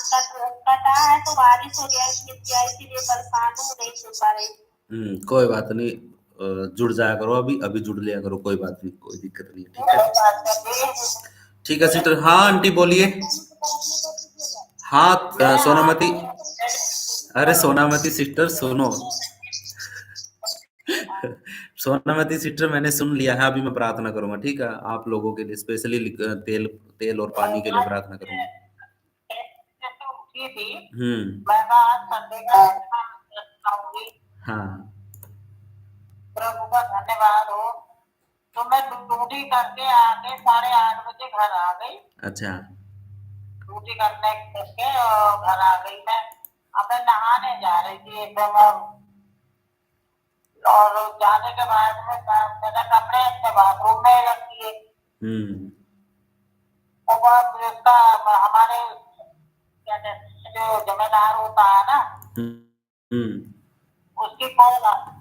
कटा है तो बारिश हो गया, इसीलिए परेशान हूँ, नहीं जुड़ पा रही। कोई बात नहीं, जुड़ जाया करो, अभी जुड़ लिया करो, कोई बात नहीं, कोई दिक्कत नहीं। ठीक है, ठीक है सिस्टर। हाँ आंटी बोलिए। हाँ सोनामती, अरे सोनामती सिस्टर सुनो सोनामती सिस्टर मैंने सुन लिया है, अभी मैं प्रार्थना करूंगा, ठीक है? आप लोगों के लिए स्पेशली तेल तेल और पानी के लिए प्रार्थना करूंगा। जैसे उठी थी, हम्म। मैं कहा आज संडे का आऊंगी, हाँ। प्रभु का धन्यवाद हो। तो मैं ड्यूटी करके आके 8:30 बजे घर आ गई, अच्छा। ड्यूटी करके और घर आ गई मैं। अब मैं नहाने जा रही थी एकदम, और जाने के बाद मैंने कपड़े अपने बाथरूम में रख दिए। हम्म। और बाद उसका हमारे क्या कहते हैं, जो जमींदार होता है ना, हम्म। उसकी कॉल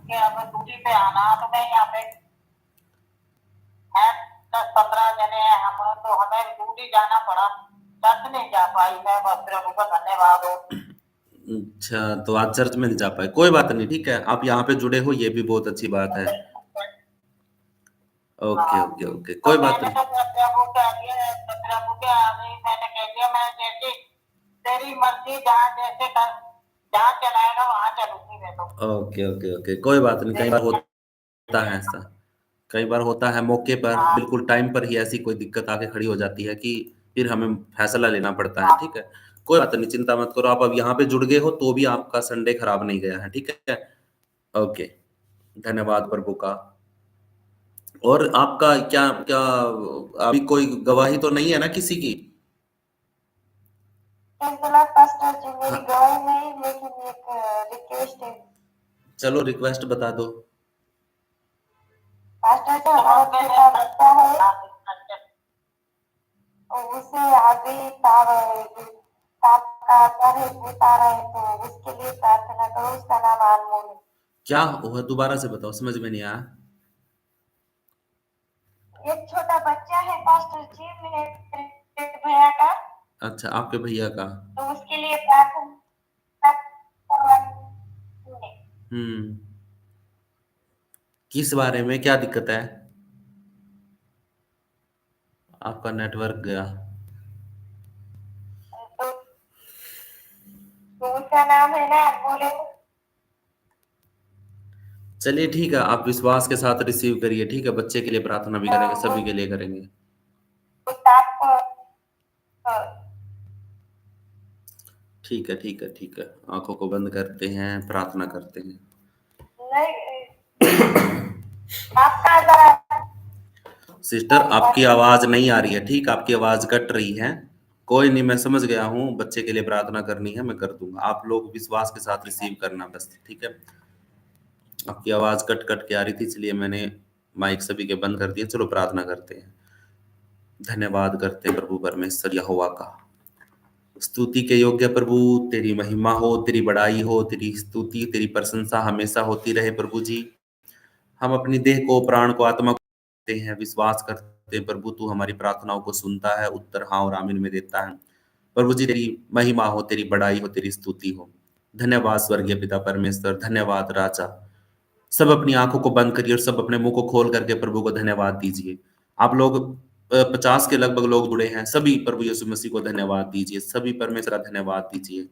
कि हमें ड्यूटी पे आना। तो मैं यहाँ पे है 10-15 जने हैं हम, तो हमें ड्यूटी जाना पड़ा, चर्च नहीं जा पाई मैं, बस प्रभु का धन्यवाद हो। अच्छा, तो आज चर्च में नहीं जा पाए, कोई बात नहीं, ठीक है? आप यहाँ पे जुड़े हो, ये भी बहुत अच्छी बात है। ओके ओके ओके, तो कोई बात मैंने नहीं। तो प्रभु के आगे मैंने कह दिया, मैं जैसे तेरी मर्जी, जहाँ चलाएगा वहां चलूंगी मैं तो। ओके ओके ओके, कोई बात नहीं। कई बार होता है ऐसा, कई बार होता है मौके पर, हाँ बिल्कुल टाइम पर ही ऐसी कोई दिक्कत आके खड़ी हो जाती है कि फिर हमें फैसला लेना पड़ता है, ठीक है? कोई बात नहीं, चिंता मत करो। आप अब यहाँ पे जुड़ गए हो तो भी आपका संडे खराब नहीं गया है, ठीक है? ओके, धन्यवाद प्रभु का। और आपका क्या क्या अभी कोई गवाही तो नहीं है ना किसी की? पास्टर जी, मेरी हाँ, गवाही नहीं, लेकिन एक रिक्वेस्ट है। चलो रिक्वेस्ट बता दो। पास्टर जी, हमारा बेटा बच्चा है और उसे आगे ताप का असर है, भूत आ रहा है, तो उसके लिए प्रार्थना करो। उसका नाम अनमोल है। क्या हुआ, दोबारा से बताओ, समझ में नहीं आया। एक छोटा बच्चा है पास्टर जी, मेरे भैया का, अच्छा, आपके भैया का। तो उसके लिए प्रार्थना करवानी है। हम्म। किस बारे में, क्या दिक्कत है? आपका नेटवर्क गया। तो उसका नाम है ना अनमोल है। चलिए ठीक है, आप विश्वास के साथ रिसीव करिए, ठीक है? बच्चे के लिए प्रार्थना भी करेंगे, वो सभी के लिए करेंगे। ताप ठीक है ठीक है ठीक है, आंखों को बंद करते हैं, प्रार्थना करते हैं। नहीं, आपका जरा सिस्टर, आपकी आवाज नहीं आ रही है, ठीक? आपकी आवाज कट रही है। कोई नहीं, मैं समझ गया हूँ, बच्चे के लिए प्रार्थना करनी है, मैं कर दूंगा। आप लोग विश्वास के साथ रिसीव करना बस, ठीक है? आपकी आवाज कट कट के आ रही थी, इसलिए मैंने माइक सभी के बंद कर दिए। चलो प्रार्थना करते हैं। धन्यवाद करते हैं प्रभु परमेश्वर यहोवा का। स्तुति के योग्य प्रभु, तेरी महिमा हो, तेरी बड़ाई हो, तेरी स्तुति, तेरी प्रशंसा हमेशा होती रहे प्रभु जी। हम अपनी देह को, प्राण को, आत्मा को देते हैं, विश्वास करते हैं प्रभु तू हमारी प्रार्थनाओं को सुनता है, उत्तर हाँ और आमीन में देता है। प्रभु जी, तेरी महिमा हो, तेरी बड़ाई हो, तेरी स्तुति हो। धन्यवाद स्वर्गीय पिता परमेश्वर, धन्यवाद राजा। सब अपनी आंखों को बंद करिए और सब अपने मुंह को खोल करके प्रभु को धन्यवाद दीजिए। आप लोग 50 के लगभग लोग जुड़े हैं, सभी प्रभु यीशु मसीह को धन्यवाद दीजिए, सभी परमेश्वर का धन्यवाद दीजिए।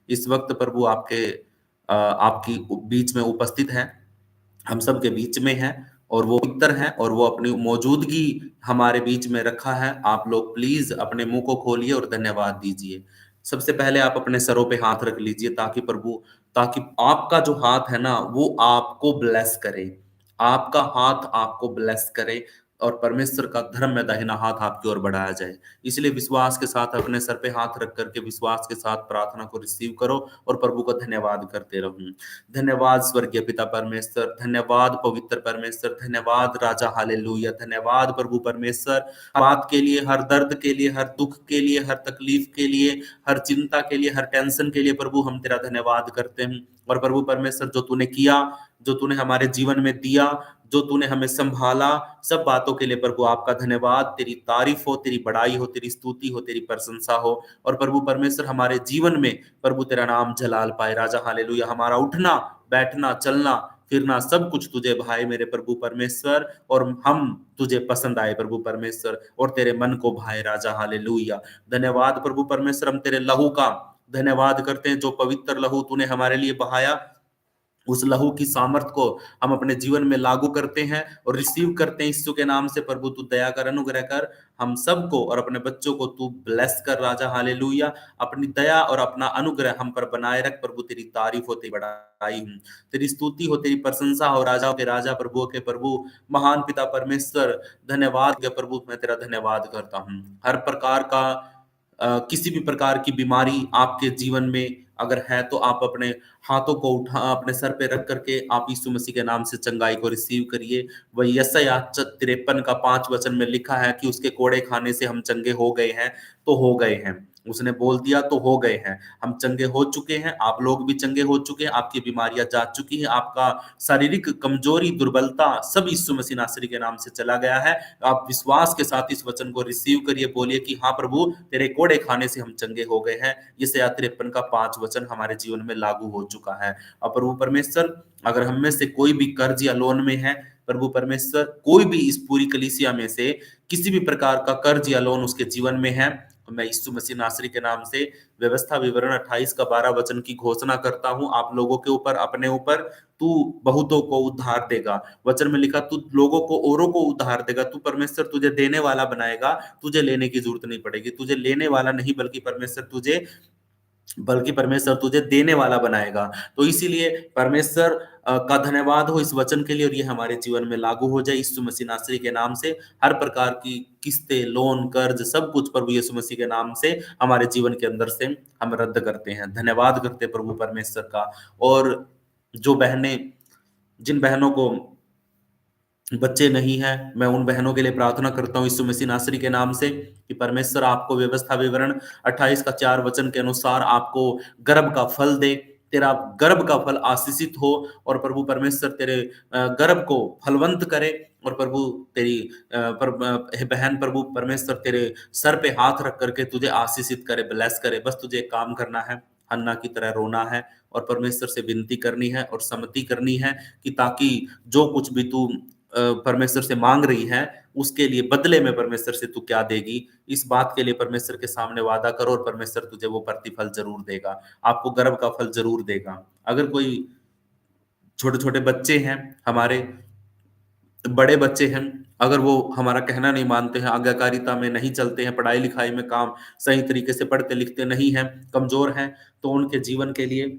इस वक्त प्रभु आपकी बीच में उपस्थित है, हम सब के बीच में है, और वो पवित्र है, और वो अपनी मौजूदगी हमारे बीच में रखा है। आप लोग प्लीज अपने मुंह को खोलिए और धन्यवाद दीजिए। सबसे पहले आप अपने सरों पे हाथ रख लीजिए, ताकि आपका जो हाथ है ना वो आपको ब्लेस करे, आपका हाथ आपको ब्लेस करे, और परमेश्वर का धर्म में दाहिना हाथ आपकी ओर बढ़ाया जाए। इसलिए विश्वास के साथ अपने सर पे हाथ रख करके विश्वास के साथ प्रार्थना को रिसीव करो और प्रभु का धन्यवाद करते रहो। धन्यवाद स्वर्गीय पिता परमेश्वर, धन्यवाद पवित्र परमेश्वर, धन्यवाद राजा, हालेलुया। धन्यवाद प्रभु परमेश्वर, हर बात के लिए, हर दर्द के लिए, हर दुख के लिए, हर तकलीफ के लिए, हर चिंता के लिए, हर टेंशन के लिए प्रभु हम तेरा धन्यवाद करते हैं। और प्रभु परमेश्वर, जो तूने किया, जो तूने हमारे जीवन में दिया, जो तूने हमें संभाला, सब बातों के लिए प्रभु आपका धन्यवाद। तेरी तारीफ हो, तेरी बड़ाई हो, तेरी स्तुति हो, तेरी प्रशंसा हो। और प्रभु परमेश्वर, हमारे जीवन में प्रभु तेरा नाम जलाल पाए राजा, हालेलुया। हमारा उठना, बैठना, चलना, फिरना, सब कुछ तुझे भाए मेरे प्रभु परमेश्वर, और हम तुझे पसंद आए प्रभु परमेश्वर, और तेरे मन को भाए राजा, हालेलुया। धन्यवाद प्रभु परमेश्वर, हम तेरे लहू का धन्यवाद करते हैं, जो पवित्र लहू तूने हमारे लिए बहाया, उस लहू की सामर्थ को हम अपने जीवन में लागू करते हैं और रिसीव करते हैं यीशु के नाम से। प्रभु तू दया कर, अनुग्रह कर हम सबको और अपने बच्चों को तू ब्लेस कर राजा, हालेलुया। अपनी दया और अपना अनुग्रह हम पर बनाए रख प्रभु। तेरी तारीफ हो, तेरी बड़ाई हो, तेरी स्तुति हो, तेरी प्रशंसा हो। राजाओं के राजा, प्रभुओं के प्रभु, महान पिता परमेश्वर, धन्यवाद के प्रभु, मैं तेरा धन्यवाद करता हूँ। हर प्रकार का किसी भी प्रकार की बीमारी आपके जीवन में अगर है तो आप अपने हाथों को उठा, अपने सर पे रख करके आप यीशु मसीह के नाम से चंगाई को रिसीव करिए। वही यशायाह 53 का 5 वचन में लिखा है कि उसके कोड़े खाने से हम चंगे हो गए हैं, तो हो गए हैं। उसने बोल दिया तो हो गए हैं। हम चंगे हो चुके हैं, आप लोग भी चंगे हो चुके हैं। आपकी बीमारियां जा चुकी हैं, आपका शारीरिक कमजोरी, दुर्बलता सब यीशु मसीह नासरी के नाम से चला गया है। आप विश्वास के साथ इस वचन को रिसीव करिए, बोलिए कि हाँ प्रभु, तेरे कोड़े खाने से हम चंगे हो गए हैं। यशायाह 53 का 5 वचन हमारे जीवन में लागू हो चुका है। और प्रभु परमेश्वर, अगर हम में से कोई भी कर्ज या लोन में है, प्रभु परमेश्वर, कोई भी इस पूरी कलीसिया में से किसी भी प्रकार का कर्ज या लोन उसके जीवन में है, तो मैं यीशु मसीह नासरी के नाम से व्यवस्था विवरण 28 का 12 वचन की घोषणा करता हूं आप लोगों के ऊपर, अपने ऊपर। तू बहुतों को उद्धार देगा। वचन में लिखा, तू लोगों को, औरों को उद्धार देगा। तू परमेश्वर तुझे देने वाला बनाएगा, तुझे लेने की जरूरत नहीं पड़ेगी। तुझे लेने वाला नहीं, बल्कि परमेश्वर तुझे देने वाला बनाएगा। तो इसीलिए परमेश्वर का धन्यवाद हो इस वचन के लिए, और ये हमारे जीवन में लागू हो जाए यीशु मसीह नासरी के नाम से। हर प्रकार की किस्तें, लोन, कर्ज, सब कुछ प्रभु यीशु मसीह के नाम से हमारे जीवन के अंदर से हम रद्द करते हैं। धन्यवाद करते प्रभु परमेश्वर का। और जो बहनें, जिन बहनों को बच्चे नहीं हैं, मैं उन बहनों के लिए प्रार्थना करता हूँ यीशु मसीह नासरी के नाम से कि परमेश्वर आपको व्यवस्था विवरण 28 का 4 वचन के अनुसार आपको गर्भ का फल दे। तेरा गर्भ का फल आशीषित हो, और प्रभु परमेश्वर तेरे गर्भ को फलवंत करे। और प्रभु तेरी बहन, प्रभु परमेश्वर तेरे सर पे हाथ रख करके तुझे आशीषित करे, ब्लेस करे। बस तुझे काम करना है, हन्ना की तरह रोना है और परमेश्वर से विनती करनी है और सम्मति करनी है कि ताकि जो कुछ भी तू परमेश्वर से मांग रही है, उसके लिए बदले में परमेश्वर से तू क्या देगी, इस बात के लिए परमेश्वर के सामने वादा करो, और परमेश्वर तुझे वो प्रतिफल जरूर देगा। आपको गर्भ का फल जरूर देगा। अगर कोई छोटे छोटे बच्चे हैं, हमारे बड़े बच्चे हैं, अगर वो हमारा कहना नहीं मानते हैं, आज्ञाकारिता में नहीं चलते हैं, पढ़ाई लिखाई में काम सही तरीके से पढ़ते लिखते नहीं हैं, कमजोर हैं, तो उनके जीवन के लिए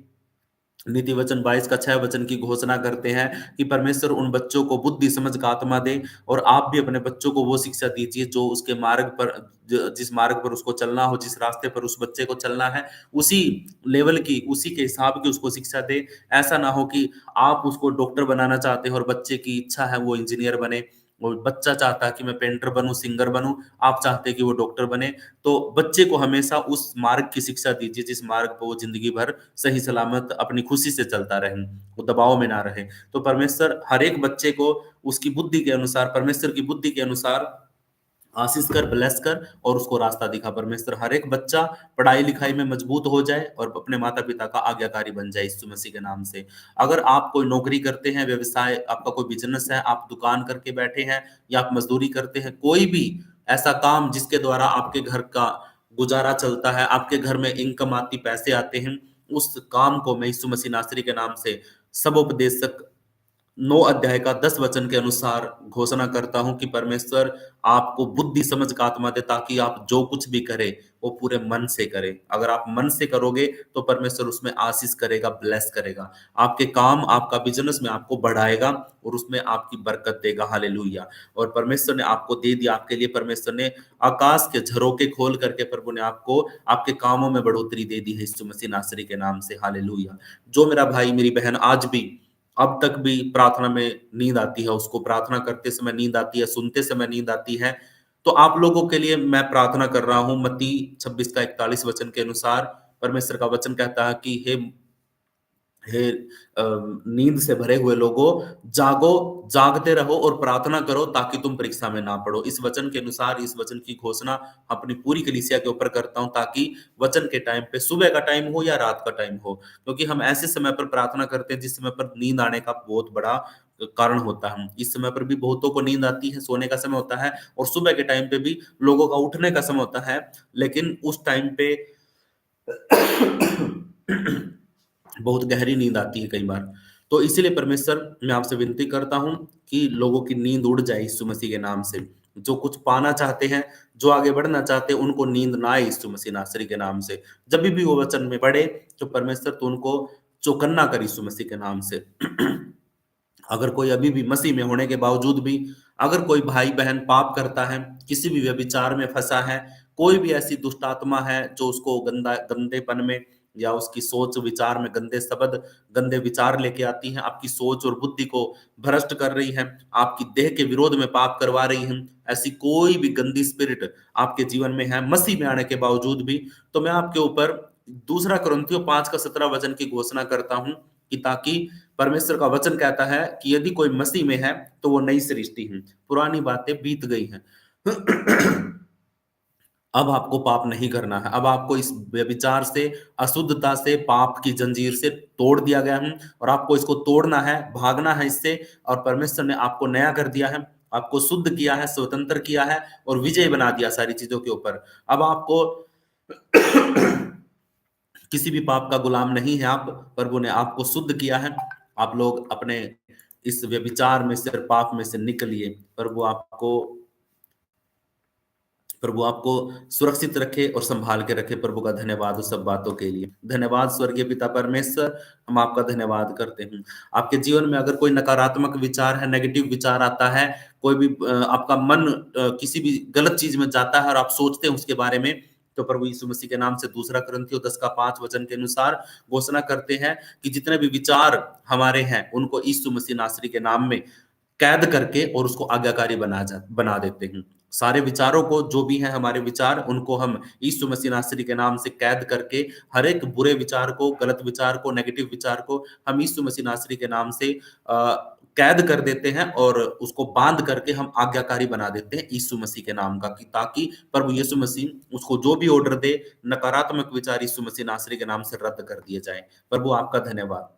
नीति वचन 22 का 6 वचन की घोषणा करते हैं कि परमेश्वर उन बच्चों को बुद्धि समझ का आत्मा दे, और आप भी अपने बच्चों को वो शिक्षा दीजिए जो उसके मार्ग पर, जिस मार्ग पर उसको चलना हो, जिस रास्ते पर उस बच्चे को चलना है, उसी लेवल की, उसी के हिसाब की उसको शिक्षा दे। ऐसा ना हो कि आप उसको डॉक्टर बनाना चाहते हो और बच्चे की इच्छा है वो इंजीनियर बने, और बच्चा चाहता है कि मैं पेंटर बनूं, सिंगर बनूं, आप चाहते हैं कि वो डॉक्टर बने। तो बच्चे को हमेशा उस मार्ग की शिक्षा दीजिए जिस मार्ग पर वो जिंदगी भर सही सलामत अपनी खुशी से चलता रहे, वो दबाव में ना रहे। तो परमेश्वर हर एक बच्चे को उसकी बुद्धि के अनुसार, परमेश्वर की बुद्धि के अनुसार आशीष कर, ब्लेस कर, और उसको रास्ता दिखा। परमेश्वर हर एक बच्चा पढ़ाई लिखाई में मजबूत हो जाए और अपने माता पिता का आज्ञाकारी बन जाए यीशु मसीह के नाम से। अगर आप कोई नौकरी करते हैं, व्यवसाय, आपका कोई बिजनेस है, आप दुकान करके बैठे हैं या आप मजदूरी करते हैं, कोई भी ऐसा काम जिसके द्वारा आपके घर का गुजारा चलता है, आपके घर में इनकम आती, पैसे आते हैं, उस काम को मैं यीशु मसीह नासरी के नाम से सबोपदेशक 9 अध्याय का 10 वचन के अनुसार घोषणा करता हूं कि परमेश्वर आपको बुद्धि समझ का आत्मा दे, ताकि आप जो कुछ भी करें वो पूरे मन से करें। अगर आप मन से करोगे तो परमेश्वर उसमें आशीष करेगा, ब्लेस करेगा। आपके काम, आपका बिजनेस में आपको बढ़ाएगा और उसमें आपकी बरकत देगा। हालेलुया। और परमेश्वर ने आपको दे दिया, आपके लिए परमेश्वर ने आकाश के झरोके खोल करके प्रभु ने आपको आपके कामों में बढ़ोतरी दे दी है यीशु मसीह नासरी के नाम से। हालेलुया। जो मेरा भाई, मेरी बहन आज भी, अब तक भी प्रार्थना में नींद आती है, उसको प्रार्थना करते समय नींद आती है, सुनते समय नींद आती है, तो आप लोगों के लिए मैं प्रार्थना कर रहा हूं। मत्ती 26 का 41 वचन के अनुसार परमेश्वर का वचन कहता है कि हे नींद से भरे हुए लोगों, जागो, जागते रहो और प्रार्थना करो ताकि तुम परीक्षा में ना पड़ो। इस वचन के अनुसार, इस वचन की घोषणा अपनी पूरी कलीसिया के ऊपर करता हूं, ताकि वचन के टाइम पे, सुबह का टाइम हो या रात का टाइम हो, क्योंकि हम ऐसे समय पर प्रार्थना करते हैं जिस समय पर नींद आने का बहुत बड़ा कारण होता है। इस समय पर भी बहुतों को नींद आती है, सोने का समय होता है, और सुबह के टाइम पे भी लोगों का उठने का समय होता है, लेकिन उस टाइम पे बहुत गहरी नींद आती है कई बार। तो इसीलिए परमेश्वर मैं आपसे विनती करता हूँ कि लोगों की नींद उड़ जाए यीशु मसीह के नाम से। जो कुछ पाना चाहते हैं, जो आगे बढ़ना चाहते हैं, उनको नींद ना आए यीशु मसीह नासरी के नाम से। जब भी वो वचन में पढ़े तो परमेश्वर तू उनको चौकन्ना कर यीशु मसीह के नाम से। अगर कोई अभी भी मसीह में होने के बावजूद भी अगर कोई भाई बहन पाप करता है, किसी भी व्यभिचार में फंसा है, कोई भी ऐसी दुष्ट आत्मा है जो उसको गंदेपन में या उसकी सोच विचार में गंदे शब्द, गंदे विचार लेके आती है, आपकी सोच और बुद्धि को भ्रष्ट कर रही है, आपकी देह के विरोध में पाप करवा रही है, ऐसी कोई भी गंदी स्पिरिट आपके जीवन में है मसीह में आने के बावजूद भी, तो मैं आपके ऊपर 2 कुरिन्थियों 5:17 वचन की घोषणा करता हूं कि ताकि परमेश्वर का वचन कहता है कि यदि कोई मसीह में है तो वो नई सृष्टि है, पुरानी बातें बीत गई हैं। अब आपको पाप नहीं करना है। अब आपको इस व्यभिचार से, अशुद्धता से, पाप की जंजीर से तोड़ दिया गया है और आपको इसको तोड़ना है, भागना है इससे। और परमेश्वर ने आपको नया कर दिया है, आपको शुद्ध किया है, स्वतंत्र किया है और विजय बना दिया सारी चीजों के ऊपर। अब आपको किसी भी पाप का गुलाम नहीं है आप, प्रभु ने आपको शुद्ध किया है। आप लोग अपने इस व्यभिचार में से, पाप में से निकलिए। प्रभु आपको सुरक्षित रखे और संभाल के रखे। प्रभु का धन्यवाद उस सब बातों के लिए। धन्यवाद स्वर्गीय पिता परमेश्वर, हम आपका धन्यवाद करते हैं। आपके जीवन में अगर कोई नकारात्मक विचार है, नेगेटिव विचार आता है, कोई भी आपका मन किसी भी गलत चीज में जाता है और आप सोचते हैं उसके बारे में, तो प्रभु यीशु मसीह के नाम से 2 कुरिन्थियों 10:5 वचन के अनुसार घोषणा करते हैं कि जितने भी विचार हमारे हैं उनको यीशु मसीह नासरी के नाम में कैद करके और उसको आज्ञाकारी बना देते हैं। सारे विचारों को, जो भी हैं हमारे विचार, उनको हम यीशु मसीह नासरी के नाम से कैद करके हर एक बुरे विचार को, गलत विचार को, नेगेटिव विचार को हम यीशु मसीह नासरी के नाम से कैद कर देते हैं और उसको बांध करके हम आज्ञाकारी बना देते हैं यीशु मसीह के नाम का, कि ताकि प्रभु यीशु मसीह उसको जो भी ऑर्डर दे, नकारात्मक विचार यीशु मसीह नासरी के नाम से रद्द कर दिए जाए। प्रभु आपका धन्यवाद।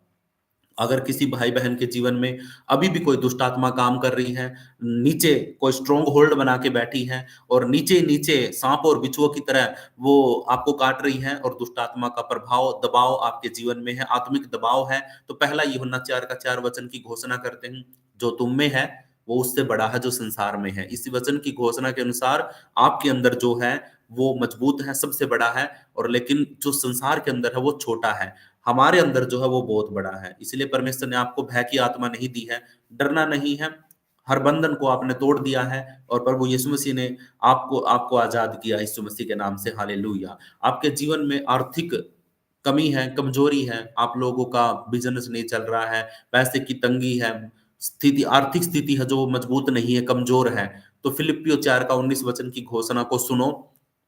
अगर किसी भाई बहन के जीवन में अभी भी कोई दुष्ट आत्मा काम कर रही है, नीचे कोई स्ट्रॉन्ग होल्ड बना के बैठी है और नीचे नीचे सांप और बिच्छुओं की तरह वो आपको काट रही है और दुष्ट आत्मा का प्रभाव, दबाव आपके जीवन में है, आत्मिक दबाव है, तो पहला यूहन्ना 4:4 वचन की घोषणा करते हैं, जो तुम में है वो उससे बड़ा है जो संसार में है। इसी वचन की घोषणा के अनुसार आपके अंदर जो है वो मजबूत है, सबसे बड़ा है, और लेकिन जो संसार के अंदर है वो छोटा है। हमारे अंदर जो है वो बहुत बड़ा है। इसलिए परमेश्वर ने आपको भय की आत्मा नहीं दी है, डरना नहीं है, हर बंधन को आपने तोड़ दिया है और प्रभु यीशु मसीह ने आपको आजाद किया यीशु मसीह के नाम से। हालेलुया। आपके जीवन में आर्थिक कमी है, कमजोरी है, आप लोगों का बिजनेस नहीं चल रहा है, पैसे की तंगी है, स्थिति, आर्थिक स्थिति है जो वो मजबूत नहीं है, कमजोर है, तो फिलिपियो 4:19 वचन की घोषणा को सुनो,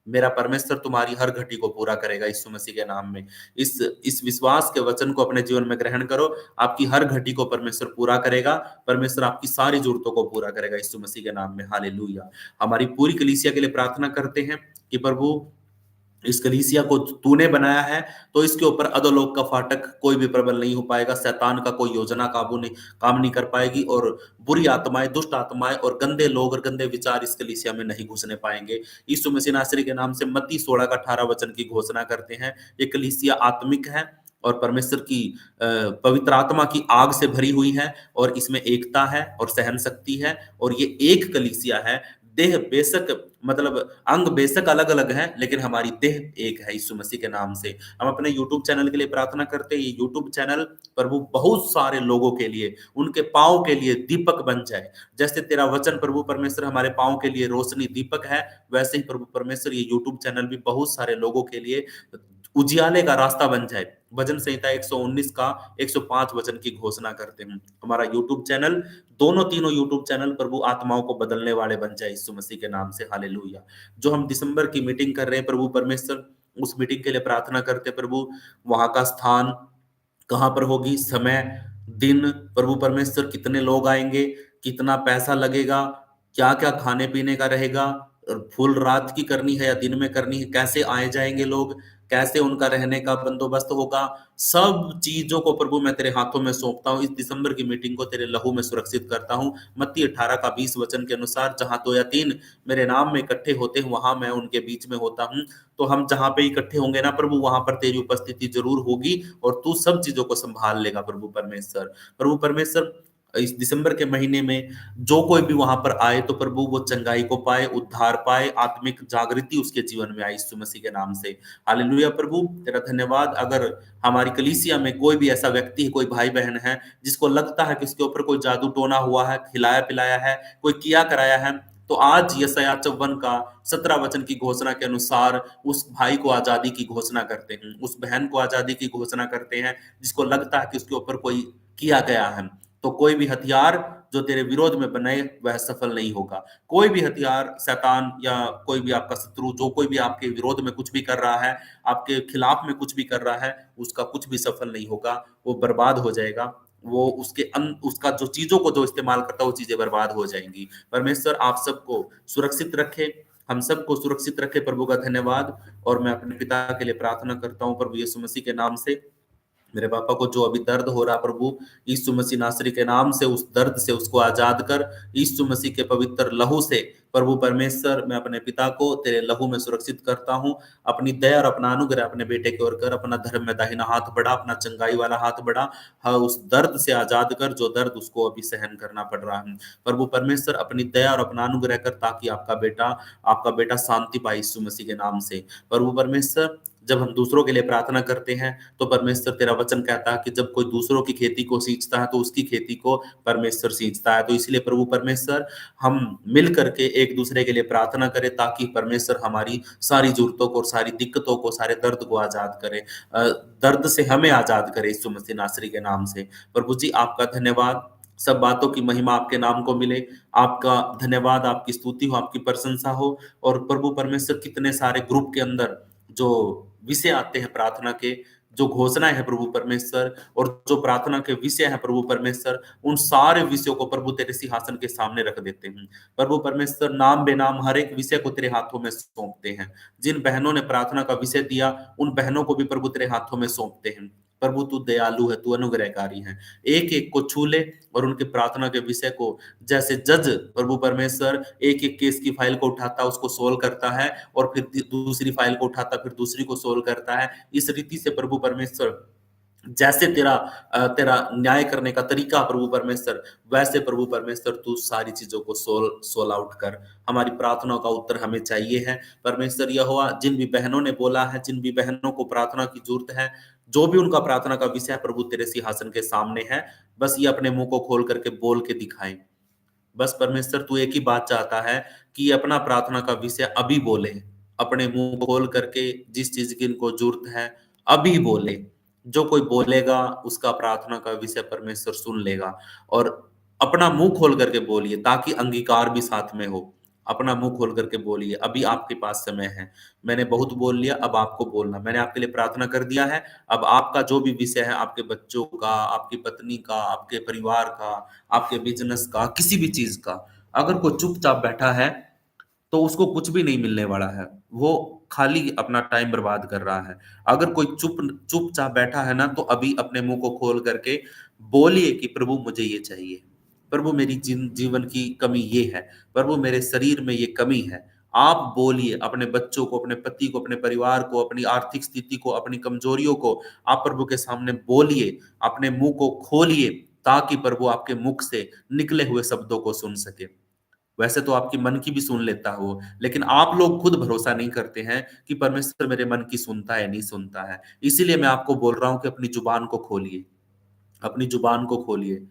मेरा परमेश्वर तुम्हारी हर घटी को पूरा करेगा यीशु मसीह के नाम में। इस विश्वास के वचन को अपने जीवन में ग्रहण करो, आपकी हर घटी को परमेश्वर पूरा करेगा, परमेश्वर आपकी सारी जरूरतों को पूरा करेगा यीशु मसीह के नाम में। हालेलुया। हमारी पूरी कलीसिया के लिए प्रार्थना करते हैं कि प्रभु इस कलीसिया को तूने बनाया है तो इसके ऊपर अधोलोक का फाटक कोई भी प्रबल नहीं हो पाएगा, शैतान का कोई योजना काम नहीं कर पाएगी और बुरी आत्माएं, दुष्ट आत्माएं और गंदे लोग और गंदे विचार इस कलीसिया में नहीं घुसने पाएंगे। यीशु मसीह नासरी के नाम से मत्ती 16:18 वचन की घोषणा करते हैं, ये कलीसिया आत्मिक है और परमेश्वर की पवित्र आत्मा की आग से भरी हुई है और इसमें एकता है और सहन शक्ति है और ये एक कलीसिया है। देह बेशक, मतलब अंग बेशक अलग अलग है, लेकिन हमारी देह एक है यीशु मसीह के नाम से। हम अपने YouTube चैनल के लिए प्रार्थना करते हैं, ये YouTube चैनल प्रभु बहुत सारे लोगों के लिए, उनके पांव के लिए दीपक बन जाए। जैसे तेरा वचन प्रभु परमेश्वर हमारे पांव के लिए रोशनी दीपक है, वैसे ही प्रभु परमेश्वर ये YouTube चैनल भी बहुत सारे लोगों के लिए उजियाले का रास्ता बन जाए। भजन संहिता 119 का 105 वचन की घोषणा करते हैं। हमारा YouTube चैनल, तीनों YouTube चैनल प्रभु आत्माओं को बदलने वाले बन जाए यीशु मसीह के नाम से। हालेलुया। जो हम दिसंबर की मीटिंग कर रहे हैं प्रभु परमेश्वर, उस मीटिंग के लिए प्रार्थना करते हैं प्रभु, वहां का स्थान कहां पर होगी, समय, दिन, प्रभु परमेश्वर कितने लोग आएंगे, कितना पैसा लगेगा, क्या क्या खाने पीने का रहेगा, फुल रात की करनी है या दिन में करनी है, कैसे आए जाएंगे लोग, कैसे उनका रहने का बंदोबस्त होगा, सब चीजों को प्रभु मैं तेरे हाथों में सौंपता हूँ। इस दिसंबर की मीटिंग को तेरे लहू में सुरक्षित करता हूँ। मत्ती 18 का 20 वचन के अनुसार जहां 2 या 3 मेरे नाम में इकट्ठे होते हैं वहां मैं उनके बीच में होता हूँ। तो हम जहां पे इकट्ठे होंगे ना प्रभु, वहां पर तेरी उपस्थिति जरूर होगी और तू सब चीजों को संभाल लेगा प्रभु परमेश्वर। प्रभु परमेश्वर, इस दिसंबर के महीने में जो कोई भी वहां पर आए तो प्रभु वो चंगाई को पाए, उद्धार पाए, आत्मिक जागृति उसके जीवन में आए यीशु मसीह के नाम से। हालेलुया प्रभु, तेरा धन्यवाद। अगर हमारी कलीसिया में कोई भी ऐसा व्यक्ति है, कोई भाई बहन है जिसको लगता है कि उसके ऊपर कोई जादू टोना हुआ है, खिलाया पिलाया है, कोई किया कराया है, तो आज यशायाह 54 का 17 वचन की घोषणा के अनुसार उस भाई को आजादी की घोषणा करते हैं, उस बहन को आजादी की घोषणा करते हैं जिसको लगता है कि उसके ऊपर कोई किया गया है। तो कोई भी हथियार जो तेरे विरोध में बने वह सफल नहीं होगा। कोई भी हथियार, शैतान या कोई भी आपका शत्रु जो कोई भी आपके विरोध में कुछ भी कर रहा है, आपके खिलाफ में कुछ भी कर रहा है, उसका कुछ भी सफल नहीं होगा, वो बर्बाद हो जाएगा। वो उसका जो चीजों को जो इस्तेमाल करता है वो चीजें बर्बाद हो जाएंगी। परमेश्वर आप सबको सुरक्षित रखे, हम सबको सुरक्षित रखे, प्रभु का धन्यवाद। और मैं अपने पिता के लिए प्रार्थना करता हूँ प्रभु यीशु मसीह के नाम से। मेरे पापा को जो अभी दर्द हो रहा प्रभु, यीशु मसीह नासरी के नाम से उस दर्द से उसको आजाद कर, यीशु मसीह के पवित्र लहू से प्रभु परमेश्वर मैं अपने पिता को तेरे लहू में सुरक्षित करता हूँ। अपनी दया और अपना अनुग्रह अपने बेटे की ओर कर, अपना धर्म में दाहिना हाथ बढ़ा, अपना चंगाई वाला हाथ बढ़ा, हाँ उस दर्द से आजाद कर जो दर्द उसको अभी सहन करना पड़ रहा है। प्रभु परमेश्वर अपनी दया और अपना अनुग्रह कर ताकि आपका बेटा शांति पाए यीशु मसीह के नाम से। प्रभु परमेश्वर, जब हम दूसरों के लिए प्रार्थना करते हैं तो परमेश्वर तेरा वचन कहता है कि जब कोई दूसरों की खेती को सींचता है तो उसकी खेती को परमेश्वर सींचता है। तो इसलिए प्रभु परमेश्वर हम मिल करके एक दूसरे के लिए प्रार्थना करें ताकि परमेश्वर हमारी सारी जरूरतों को और सारी दिक्कतों को, सारे दर्द को आजाद करे, दर्द से हमें आजाद करे यीशु मसीह नासरी के नाम से। प्रभु जी आपका धन्यवाद, सब बातों की महिमा आपके नाम को मिले। आपका धन्यवाद, आपकी स्तुति हो, आपकी प्रशंसा हो। और प्रभु परमेश्वर कितने सारे ग्रुप के अंदर जो विषय आते हैं प्रार्थना के, जो घोषणाएं है प्रभु परमेश्वर, और जो प्रार्थना के विषय है प्रभु परमेश्वर, उन सारे विषयों को प्रभु तेरे सिंहासन के सामने रख देते हैं। प्रभु परमेश्वर नाम बेनाम हर एक विषय को तेरे हाथों में सौंपते हैं। जिन बहनों ने प्रार्थना का विषय दिया उन बहनों को भी प्रभु तेरे हाथों में सौंपते हैं। प्रभु तू दयालु है, तू अनुग्रहकारी है। एक एक को छू ले और उनके प्रार्थना के विषय को, जैसे जज प्रभु परमेश्वर एक एक केस की फाइल को उठाता, उसको सोल्व करता है और फिर दूसरी फाइल को उठाता, फिर दूसरी को सोल्व करता है। इस रीति से प्रभु परमेश्वर जैसे तेरा न्याय करने का तरीका प्रभु परमेश्वर, वैसे प्रभु परमेश्वर तू सारी चीजों को सोल आउट कर। हमारी प्रार्थनाओं का उत्तर हमें चाहिए है परमेश्वर यहोवा। जिन भी बहनों ने बोला है, जिन भी बहनों को प्रार्थना की जरूरत है, जो भी उनका प्रार्थना का विषय प्रभु तेरे सिंहासन के सामने है, बस ये अपने मुंह को खोल करके बोल के दिखाएं। बस परमेश्वर तू एक ही बात चाहता है कि अपना प्रार्थना का विषय अभी बोले, अपने मुंह खोल करके जिस चीज की इनको जरूरत है अभी बोले। जो कोई बोलेगा उसका प्रार्थना का विषय परमेश्वर सुन लेगा। और अपना मुंह खोल करके बोलिए ताकि अंगीकार भी साथ में हो। अपना मुंह खोल करके बोलिए, अभी आपके पास समय है। मैंने बहुत बोल लिया, अब आपको बोलना। मैंने आपके लिए प्रार्थना कर दिया है, अब आपका जो भी विषय है, आपके बच्चों का, आपकी पत्नी का, आपके परिवार का, आपके बिजनेस का, किसी भी चीज का, अगर कोई चुपचाप बैठा है तो उसको कुछ भी नहीं मिलने वाला है, वो खाली अपना टाइम बर्बाद कर रहा है। अगर कोई चुपचाप बैठा है ना, तो अभी अपने मुंह को खोल करके बोलिए कि प्रभु मुझे ये चाहिए, प्रभु मेरी जीवन की कमी ये है, प्रभु मेरे शरीर में ये कमी है। आप बोलिए, अपने बच्चों को, अपने पति को, अपने परिवार को, अपनी आर्थिक स्थिति को, अपनी कमजोरियों को आप प्रभु के सामने बोलिए, अपने मुंह को खोलिए ताकि प्रभु आपके मुख से निकले हुए शब्दों को सुन सके। वैसे तो आपकी मन की भी सुन लेता है वो, लेकिन आप लोग खुद भरोसा नहीं करते हैं कि परमेश्वर मेरे मन की सुनता है नहीं सुनता है। इसीलिए मैं आपको बोल रहा हूं कि अपनी जुबान को खोलिए, अपनी जुबान को खोलिए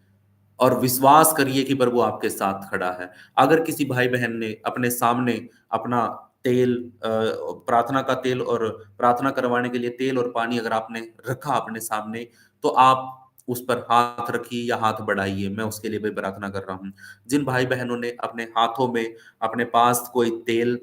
और विश्वास करिए कि प्रभु आपके साथ खड़ा है। अगर किसी भाई बहन ने अपने सामने अपना तेल, प्रार्थना का तेल और प्रार्थना करवाने के लिए तेल और पानी अगर आपने रखा अपने सामने, तो आप उस पर हाथ रखिए या हाथ बढ़ाइए, मैं उसके लिए भी प्रार्थना कर रहा हूँ। जिन भाई बहनों ने अपने हाथों में, अपने पास कोई तेल,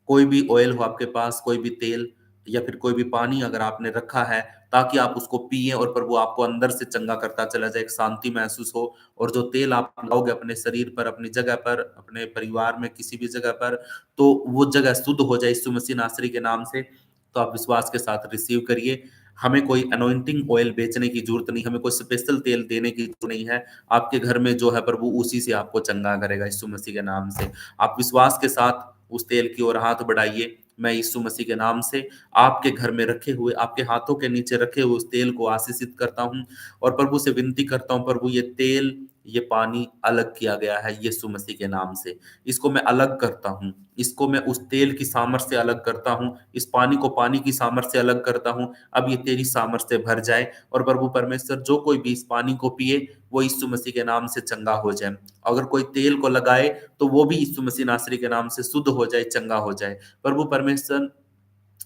कोई भी ऑयल हो आपके पास, कोई भी तेल या फिर कोई भी पानी अगर आपने रखा है, ताकि आप उसको पिए और प्रभु आपको अंदर से चंगा करता चला जाए, एक शांति महसूस हो। और जो तेल आप लगाओगे अपने शरीर पर, अपनी जगह पर, अपने परिवार में किसी भी जगह पर, तो वो जगह शुद्ध हो जाए यीशु मसीह नासरी के नाम से। तो आप विश्वास के साथ रिसीव करिए। हमें कोई अनॉइंटिंग ऑयल बेचने की जरूरत नहीं, हमें कोई स्पेशल तेल देने की जरूरत नहीं है। आपके घर में जो है प्रभु उसी से आपको चंगा करेगा यीशु मसीह के नाम से। आप विश्वास के साथ उस तेल की ओर हाथ बढ़ाइए। मैं यीशु मसीह के नाम से आपके घर में रखे हुए, आपके हाथों के नीचे रखे हुए उस तेल को आशीषित करता हूं और प्रभु से विनती करता हूं, प्रभु ये तेल, ये पानी अलग किया गया है यीशु मसीह के नाम से। इसको मैं अलग करता हूं, इसको मैं उस तेल की सामर्थ्य से अलग करता हूं, इस पानी को पानी की सामर्थ्य से अलग करता हूं। अब ये तेरी सामर्थ्य से भर जाए और प्रभु परमेश्वर जो कोई भी इस पानी को पिए वो यीशु मसीह के नाम से चंगा हो जाए। अगर कोई तेल को लगाए तो वो भी यीशु मसीह नासरी के नाम से शुद्ध हो जाए, चंगा हो जाए। प्रभु परमेश्वर,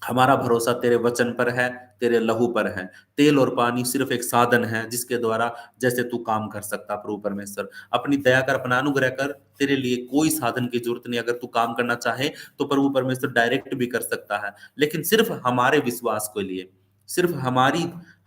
हमारा भरोसा तेरे वचन पर है, तेरे लहू पर है। तेल और पानी सिर्फ एक साधन है जिसके द्वारा जैसे तू काम कर सकता। प्रभु परमेश्वर अपनी दया कर, अपना अनुग्रह कर, तेरे लिए कोई साधन की जरूरत नहीं। अगर तू काम करना चाहे तो प्रभु परमेश्वर डायरेक्ट भी कर सकता है, लेकिन सिर्फ हमारे विश्वास के लिए, सिर्फ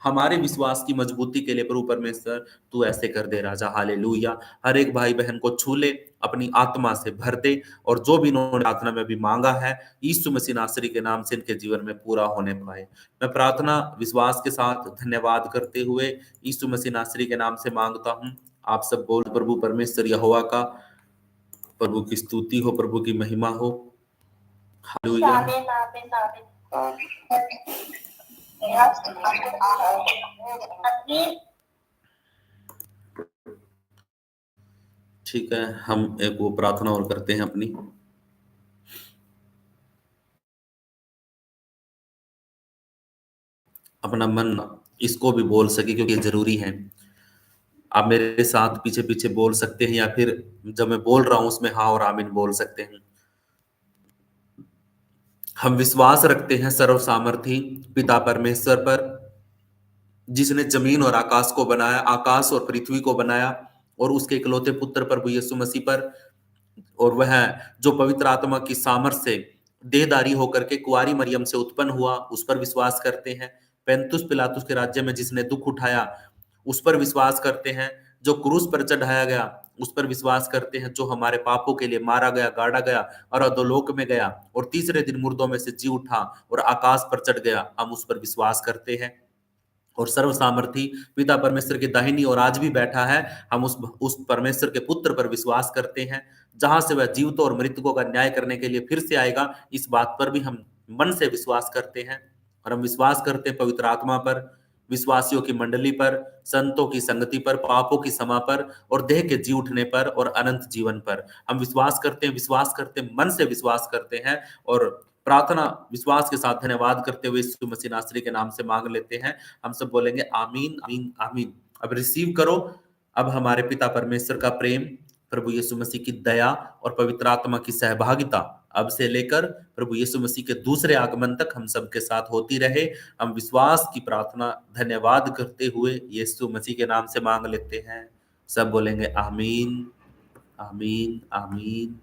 हमारे विश्वास की मजबूती के लिए प्रभु परमेश्वर तू ऐसे कर दे राजा। हालेलुया। हर एक भाई बहन को छू ले, अपनी आत्मा से भर दे और जो भी इन्होंने प्रार्थना में भी मांगा है यीशु मसीह नासरी के नाम से इनके जीवन में पूरा होने पाए। मैं प्रार्थना विश्वास के साथ धन्यवाद करते हुए यीशु मसीह नासरी के नाम से मांगता हूं। आप सब बोल, प्रभु परमेश्वर यहोवा का, प्रभु की स्तुति हो, प्रभु की महिमा हो। हालेलुया। आमीन आमीन आमीन। ठीक है, हम एक वो प्रार्थना और करते हैं अपनी। अपना मन इसको भी बोल सके क्योंकि ये जरूरी है। आप मेरे साथ पीछे पीछे बोल सकते हैं या फिर जब मैं बोल रहा हूं उसमें हाँ और आमीन बोल सकते हैं। हम विश्वास रखते हैं सर्व सामर्थी पिता परमेश्वर पर, जिसने जमीन और आकाश को बनाया, आकाश और पृथ्वी को बनाया, और उसके इकलौते पुत्र प्रभु यीशु मसीह पर, और वह जो पवित्र आत्मा की सामर्थ से देहधारी होकर के कुंवारी मरियम से उत्पन्न हुआ, उस पर विश्वास करते हैं। पेंतुस पिलातुस के राज्य में जिसने दुख उठाया उस पर विश्वास करते हैं। जो क्रूस पर चढ़ाया गया उस पर विश्वास करते हैं। जो हमारे पापों के लिए मारा गया, गाड़ा गया और अधोलोक में गया और तीसरे दिन मुर्दों में से जी उठा और आकाश पर चढ़ गया, हम उस पर विश्वास करते हैं। और सर्व सामर्थी पिता परमेश्वर की दाहिनी और आज भी बैठा है, हम उस परमेश्वर के पुत्र पर विश्वास करते हैं, जहां से वह जीवितों और मृतकों का न्याय करने के लिए फिर से आएगा। इस बात पर भी हम मन से विश्वास करते हैं। और हम विश्वास करते हैं पवित्र आत्मा पर, विश्वासियों की मंडली पर, संतों की संगति पर, पापों की क्षमा पर और देह के जी उठने पर और अनंत जीवन पर हम विश्वास करते हैं, मन से विश्वास करते हैं। और प्रार्थना विश्वास के साथ धन्यवाद करते हुए यीशु मसीह नासरी के नाम से मांग लेते हैं। हम सब बोलेंगे आमीन आमीन आमीन। अब रिसीव करो। अब हमारे पिता परमेश्वर का प्रेम, प्रभु यीशु मसीह की दया और पवित्र आत्मा की सहभागिता अब से लेकर प्रभु यीशु मसीह के दूसरे आगमन तक हम सबके साथ होती रहे। हम विश्वास की प्रार्थना धन्यवाद करते हुए यीशु मसीह के नाम से मांग लेते हैं। सब बोलेंगे आमीन आमीन आमीन।